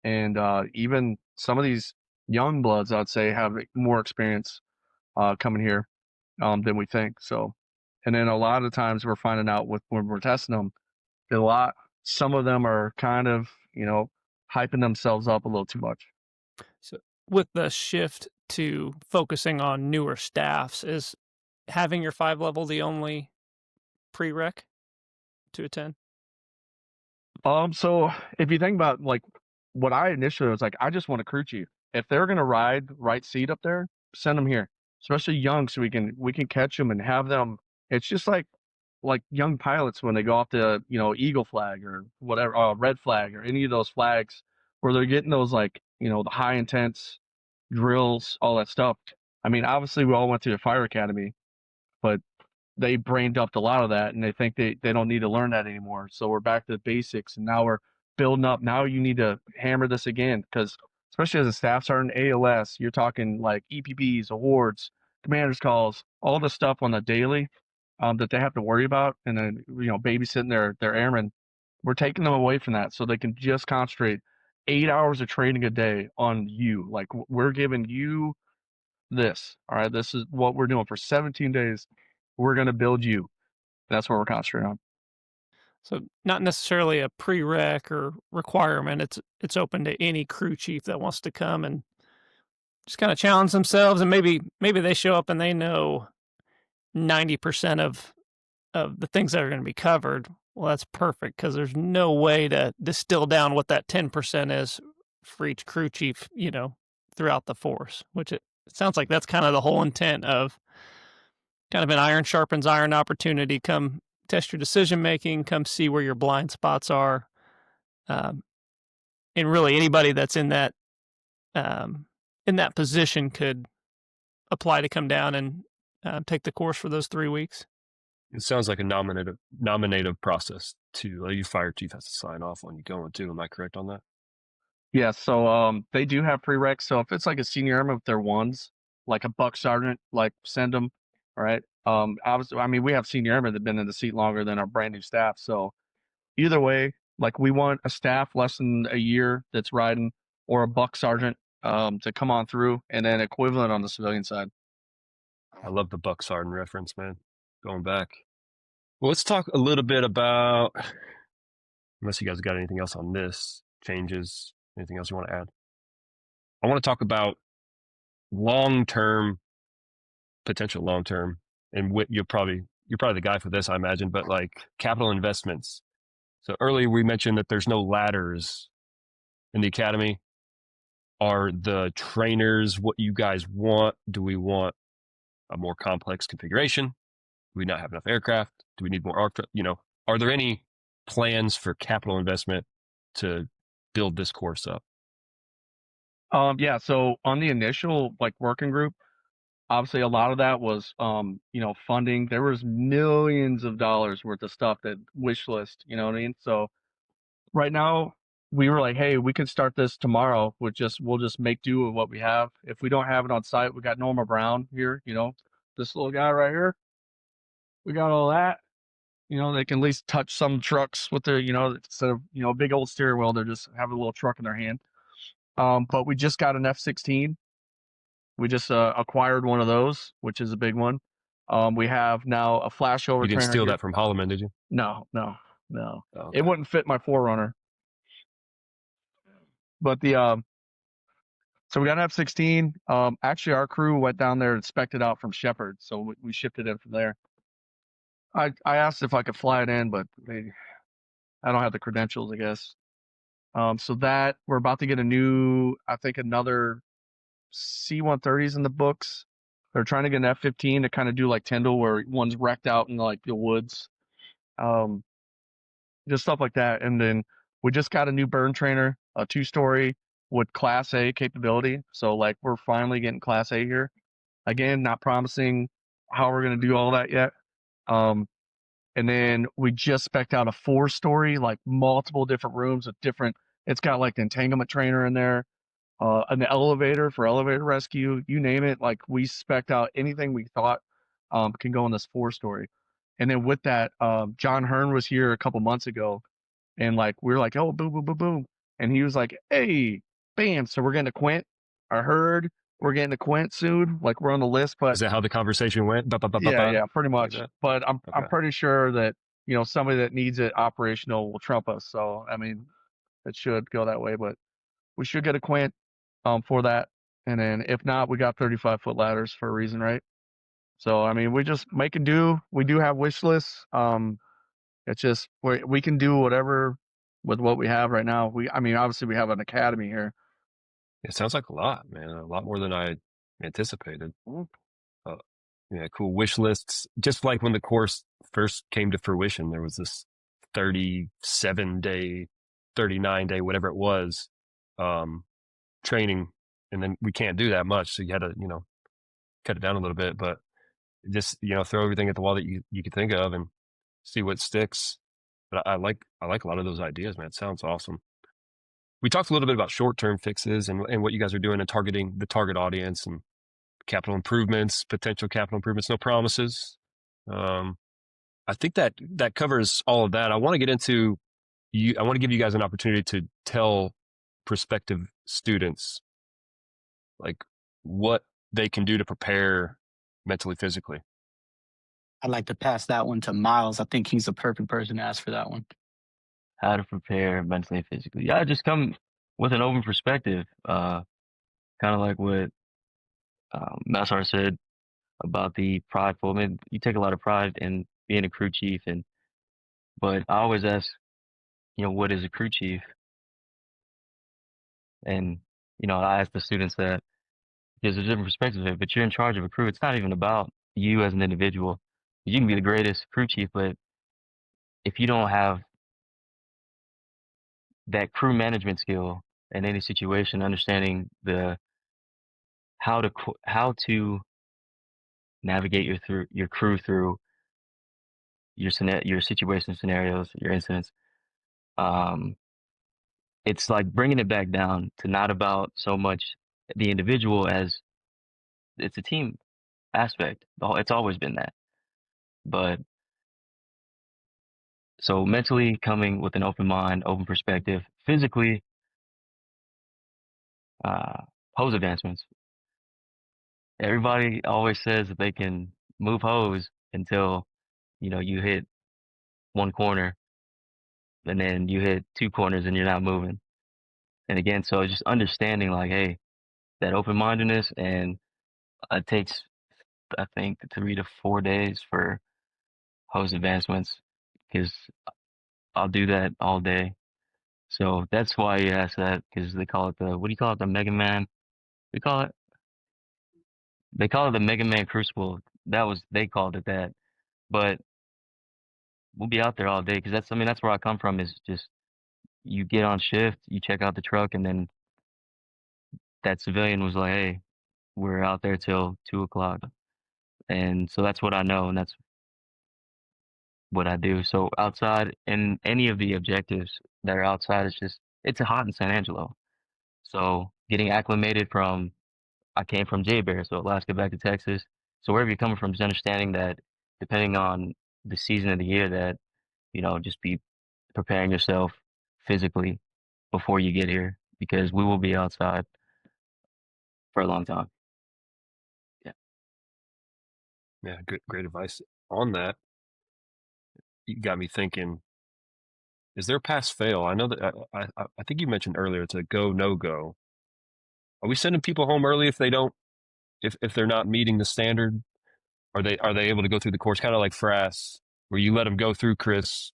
And even some of these young bloods, I'd say, have more experience coming here than we think. So, and then a lot of times we're finding out when we're testing them, some of them are kind of, hyping themselves up a little too much. So with the shift to focusing on newer staffs, is having your 5 level the only prereq to attend? So if you think about like what I initially was like, I just want a crew chief. If they're gonna ride right seat up there, send them here, especially young, so we can catch them and have them. It's just like young pilots when they go off the Eagle flag or whatever, red flag or any of those flags where they're getting those like the high intense drills, all that stuff. I mean, obviously we all went to the fire academy, but they brain dumped a lot of that and they think they don't need to learn that anymore. So we're back to the basics and now we're building up. Now you need to hammer this again because especially as a staff sergeant, ALS, you're talking like EPBs, awards, commander's calls, all the stuff on the daily that they have to worry about, and then babysitting their airmen. We're taking them away from that so they can just concentrate 8 hours of training a day on you. Like we're giving you this. All right, this is what we're doing for 17 days. We're going to build you. That's what we're concentrating on. So not necessarily a prereq or requirement. It's open to any crew chief that wants to come and just kind of challenge themselves, and maybe they show up and they know 90% of the things that are going to be covered. Well, that's perfect because there's no way to distill down what that 10% is for each crew chief, throughout the force, which it sounds like that's kind of the whole intent of kind of an iron sharpens iron opportunity. Come test your decision making, come see where your blind spots are. And really anybody that's in that position could apply to come down and take the course for those 3 weeks. It sounds like a nominative process too. Like your fire chief has to sign off when you go into. Am I correct on that? Yeah, so they do have prereqs. So if it's like a senior airman with their ones, like a buck sergeant, like send them. All right. Obviously, I mean, we have senior airmen that've been in the seat longer than our brand new staff. So either way, like we want a staff less than a year that's riding, or a buck sergeant to come on through, and then equivalent on the civilian side. I love the Buck Sergeant reference, man. Going back. Well, let's talk a little bit about, unless you guys got anything else on this, changes, anything else you want to add? I want to talk about potential long-term, and you're probably the guy for this, I imagine, but like capital investments. So earlier we mentioned that there's no ladders in the academy. Are the trainers what you guys want? Do we want a more complex configuration? Do we not have enough aircraft? Do we need more arc? Are there any plans for capital investment to build this course up? Yeah. So on the initial like working group, obviously a lot of that was funding. There was millions of dollars worth of stuff that wish list. You know what I mean? So right now we were like, hey, we can start this tomorrow. We'll just make do with what we have. If we don't have it on site, we got Norma Brown here. This little guy right here. We got all that. They can at least touch some trucks with their, instead of a big old steering wheel, they just have a little truck in their hand. But we just got an F-16. We just acquired one of those, which is a big one. We have now a flashover. You didn't trainer steal here. that from Holloman, did you? No. Oh, okay. It wouldn't fit my Forerunner. But so we got an F-16. Actually, our crew went down there and spec'd it out from Shepherd, so we shipped it in from there. I asked if I could fly it in, but I don't have the credentials, I guess. So that we're about to get another C-130s in the books. They're trying to get an F-15 to kind of do like Tyndall, where one's wrecked out in like the woods. just stuff like that. And then we just got a new burn trainer, a 2-story with Class A capability. So like we're finally getting Class A here. Again, not promising how we're going to do all that yet. And then we just spec'd out a 4-story, like multiple different rooms with different. It's got like the entanglement trainer in there, an elevator for elevator rescue, you name it. Like we spec'd out anything we thought can go in this 4-story. And then with that, John Hearn was here a couple months ago, and like we were like, oh, boom, boom, boom, boom, and he was like, hey, bam. So we're getting to Quint. I heard we're getting to Quint soon. Like we're on the list, but Is that how the conversation went? yeah, pretty much. that? But I'm Okay. pretty sure that somebody that needs it operational will trump us. So I mean, it should go that way. But we should get a Quint for that, and then if not, we got 35-foot ladders for a reason, right? So I mean, we just making do. We do have wish lists. It's just we can do whatever with what we have right now. I mean, obviously we have an academy here. It sounds like a lot, man. A lot more than I anticipated. Yeah, cool wish lists. Just like when the course first came to fruition, there was this 37-day, 39-day, whatever it was, training, and then we can't do that much, so you had to, cut it down a little bit. But just throw everything at the wall that you could think of and see what sticks. But I like a lot of those ideas, man. It sounds awesome. We talked a little bit about short-term fixes and what you guys are doing and targeting the target audience and capital improvements, potential capital improvements, no promises. I think that covers all of that. I want to get into I want to give you guys an opportunity to tell prospective students like what they can do to prepare mentally, physically. I'd like to pass that one to Miles. I think he's the perfect person to ask for that one. How to prepare mentally and physically. Yeah, just come with an open perspective. Kind of like what Massar said about the prideful. I mean, you take a lot of pride in being a crew chief, but I always ask, what is a crew chief? And I ask the students that because there's different perspectives of it. But you're in charge of a crew. It's not even about you as an individual. You can be the greatest crew chief, but if you don't have that crew management skill in any situation, understanding how to navigate your crew through your situation scenarios, your incidents. It's like bringing it back down to not about so much the individual as it's a team aspect. It's always been that. But so mentally coming with an open mind, open perspective, physically, hose advancements. Everybody always says that they can move hose until, you hit one corner and then you hit 2 corners and you're not moving. And again, so just understanding like, hey, that open-mindedness, and it takes, I think, 3 to 4 days for hose advancements because I'll do that all day. So that's why you ask that, because they call it what do you call it? The Mega Man? We call it? They call it the Mega Man Crucible. They called it that. But we'll be out there all day because that's where I come from, is just you get on shift, you check out the truck, and then that civilian was like, hey, we're out there till 2 o'clock. And so that's what I know, and that's what I do. So outside, and any of the objectives that are outside, it's hot in San Angelo. So getting acclimated I came from J Bear, so Alaska back to Texas. So wherever you're coming from, just understanding that depending on the season of the year, that, just be preparing yourself physically before you get here, because we will be outside for a long time. Yeah, great advice on that. You got me thinking, is there a pass fail? I know that I think you mentioned earlier it's a go, no go. Are we sending people home early if they don't, if they're not meeting the standard? Are they able to go through the course, kind of like Frass, where you let them go through, Chris,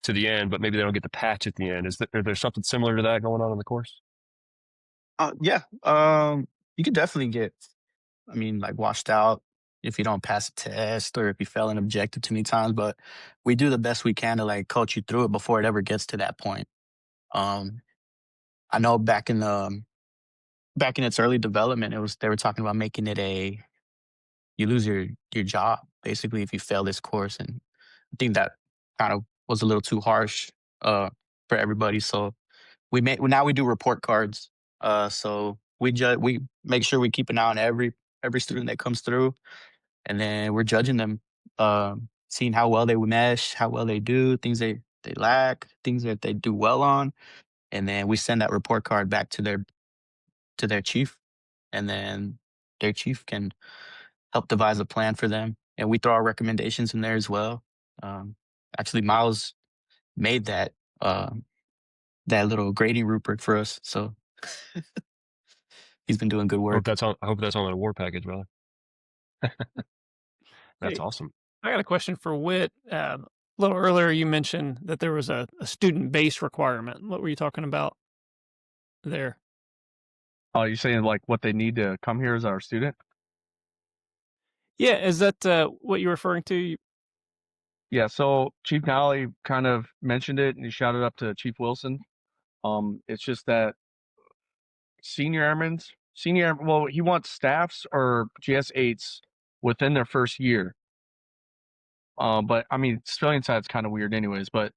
to the end, but maybe they don't get the patch at the end? Is there something similar to that going on in the course? Yeah. You could definitely get, like washed out if you don't pass a test or if you fail an objective too many times, but we do the best we can to like coach you through it before it ever gets to that point. Um, I know back in its early development, they were talking about making it you lose your job basically if you fail this course, and I think that kind of was a little too harsh for everybody. So now we do report cards. So we make sure we keep an eye on every student that comes through, and then we're judging them, seeing how well they mesh, how well they do, things they lack, things that they do well on, and then we send that report card back to their chief, and then their chief can help devise a plan for them, and we throw our recommendations in there as well. Um, Actually, Miles made that little grading rubric for us, so he's been doing good I hope work. that's on. I hope that's on the war package, brother. That's Hey, awesome. I got a question for Whit. A little earlier, you mentioned that there was a student base requirement. What were you talking about there? Oh, you're saying like what they need to come here as our student? Yeah, is that what you're referring to? Yeah, so Chief Nally kind of mentioned it and he shouted up to Chief Wilson. It's just that well, he wants staffs or GS8s within their first year. But I mean, civilian side's kind of weird anyways, but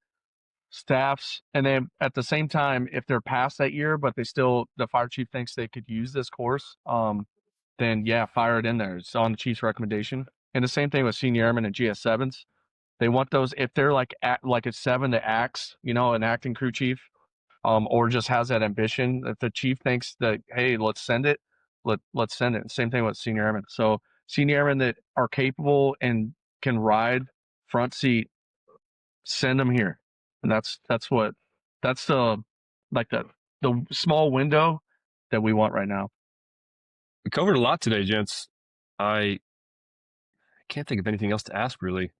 staffs, and then at the same time, if they're past that year, but the fire chief thinks they could use this course, then yeah, fire it in there. It's on the chief's recommendation. And the same thing with senior airmen and GS7s. They want those if they're like a 7 that acts, an acting crew chief, or just has that ambition. If the chief thinks that, hey, let's send it, let's send it. Same thing with senior airmen. So senior airmen that are capable and can ride front seat, send them here. And that's the like the small window that we want right now. We covered a lot today, gents. I can't think of anything else to ask really.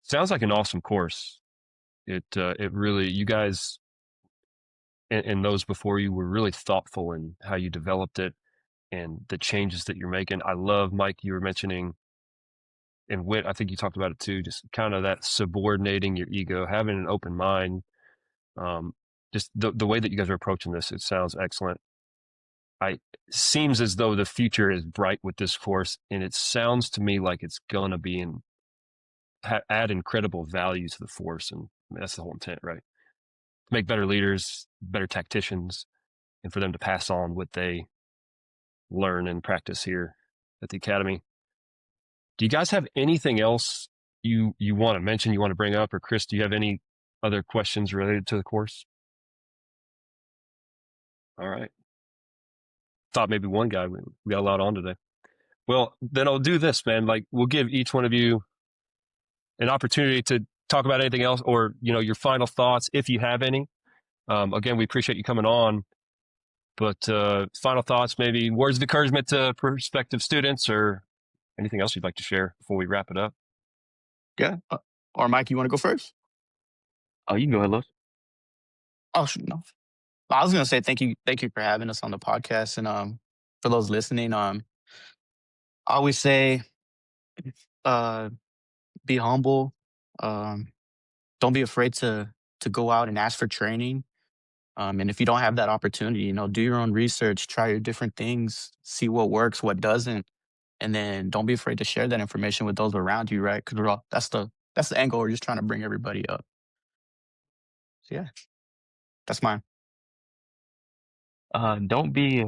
Sounds like an awesome course. It really, you guys and those before you were really thoughtful in how you developed it and the changes that you're making. I love, Mike, you were mentioning, and Whit, I think you talked about it too, just kind of that subordinating your ego, having an open mind. Just the way that you guys are approaching this, it sounds excellent. Seems as though the future is bright with this course, and it sounds to me like it's going to be add incredible value to the force, and that's the whole intent, right? Make better leaders, better tacticians, and for them to pass on what they learn and practice here at the academy. Do you guys have anything else you want to mention, you want to bring up, or Chris, do you have any other questions related to the course? All right. Thought maybe one guy, we got a lot on today. Well, then I'll do this, man. Like, we'll give each one of you an opportunity to talk about anything else, or your final thoughts if you have any. Again, we appreciate you coming on, but final thoughts, maybe words of encouragement to prospective students, or anything else you'd like to share before we wrap it up. Yeah. Or Mike, you want to go first? Oh, you can go ahead, Los. Oh, no. I was gonna say thank you for having us on the podcast, and for those listening, I always say, be humble. Don't be afraid to go out and ask for training. And if you don't have that opportunity, do your own research, try your different things, see what works, what doesn't, and then don't be afraid to share that information with those around you, right? Because that's the end goal. We're just trying to bring everybody up. So yeah, that's mine. Don't be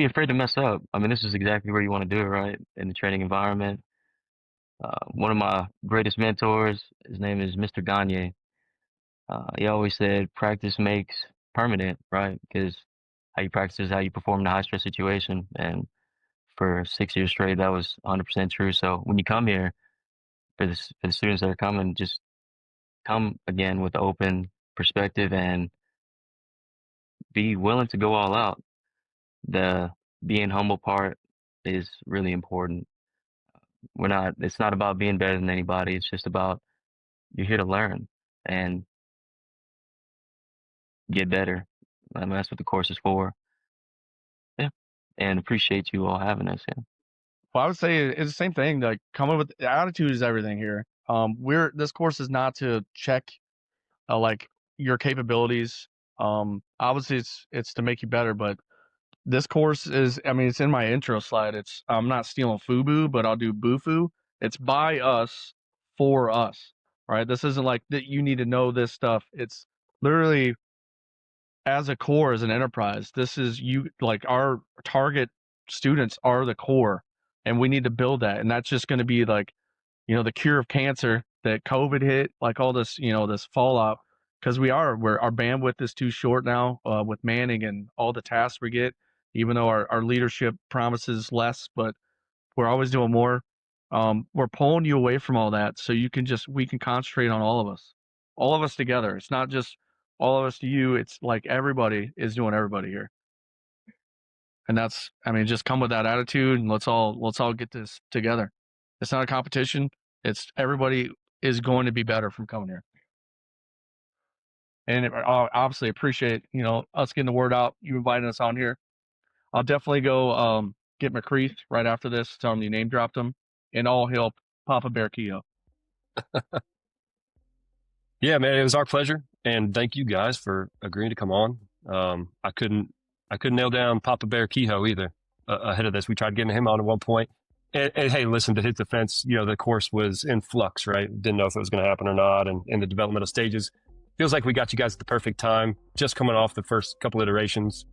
afraid to mess up. I mean, this is exactly where you want to do it, right? In the training environment. One of my greatest mentors, his name is Mr. Gagne. He always said, practice makes permanent, right? Because how you practice is how you perform in a high stress situation. And for 6 years straight, that was 100% true. So when you come here, for the students that are coming, just come again with open perspective and be willing to go all out. The being humble part is really important. It's not about being better than anybody. It's just about you're here to learn and get better. I mean, that's what the course is for. Yeah. And appreciate you all having us. Yeah. Well, I would say it's the same thing. Like coming with attitude is everything here. This course is not to check like your capabilities. Obviously it's to make you better, but this course is, I mean, it's in my intro slide. I'm not stealing FUBU, but I'll do BUFU. It's by us for us, right? This isn't like that you need to know this stuff. It's literally as a core, as an enterprise. This is like our target students are the core, and we need to build that. And that's just going to be like, the cure of cancer that COVID hit, like all this, this fallout, because our bandwidth is too short now with manning and all the tasks we get, even though our leadership promises less, but we're always doing more. We're pulling you away from all that so we can concentrate on all of us together. It's not just all of us to you. It's like everybody is doing everybody here. And that's, I mean, just come with that attitude and let's all get this together. It's not a competition. It's everybody is going to be better from coming here. And I obviously appreciate, us getting the word out, you inviting us on here. I'll definitely go get McCreath right after this, tell him you name dropped him, and all hail Papa Bear Kehoe. Yeah, man, it was our pleasure. And thank you guys for agreeing to come on. I couldn't nail down Papa Bear Kehoe either ahead of this. We tried getting him on at one point. And hey, listen, to his defense, the course was in flux, right? Didn't know if it was going to happen or not. And in the developmental stages, feels like we got you guys at the perfect time, just coming off the first couple iterations.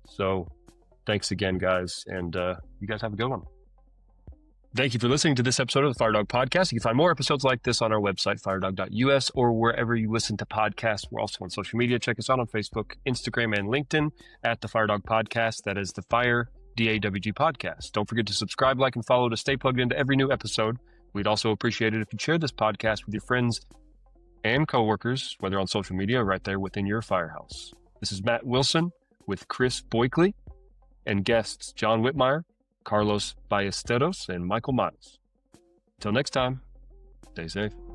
So thanks again, guys. And you guys have a good one. Thank you for listening to this episode of the Firedog Podcast. You can find more episodes like this on our website, firedog.us, or wherever you listen to podcasts. We're also on social media. Check us out on Facebook, Instagram, and LinkedIn at the Firedog Podcast. That is the Fire DAWG Podcast. Don't forget to subscribe, like, and follow to stay plugged into every new episode. We'd also appreciate it if you share this podcast with your friends and coworkers, whether on social media or right there within your firehouse. This is Matt Wilson with Chris Boikley and guests John Whitmyer, Carlos Ballesteros, and Michael Myles. Until next time, stay safe.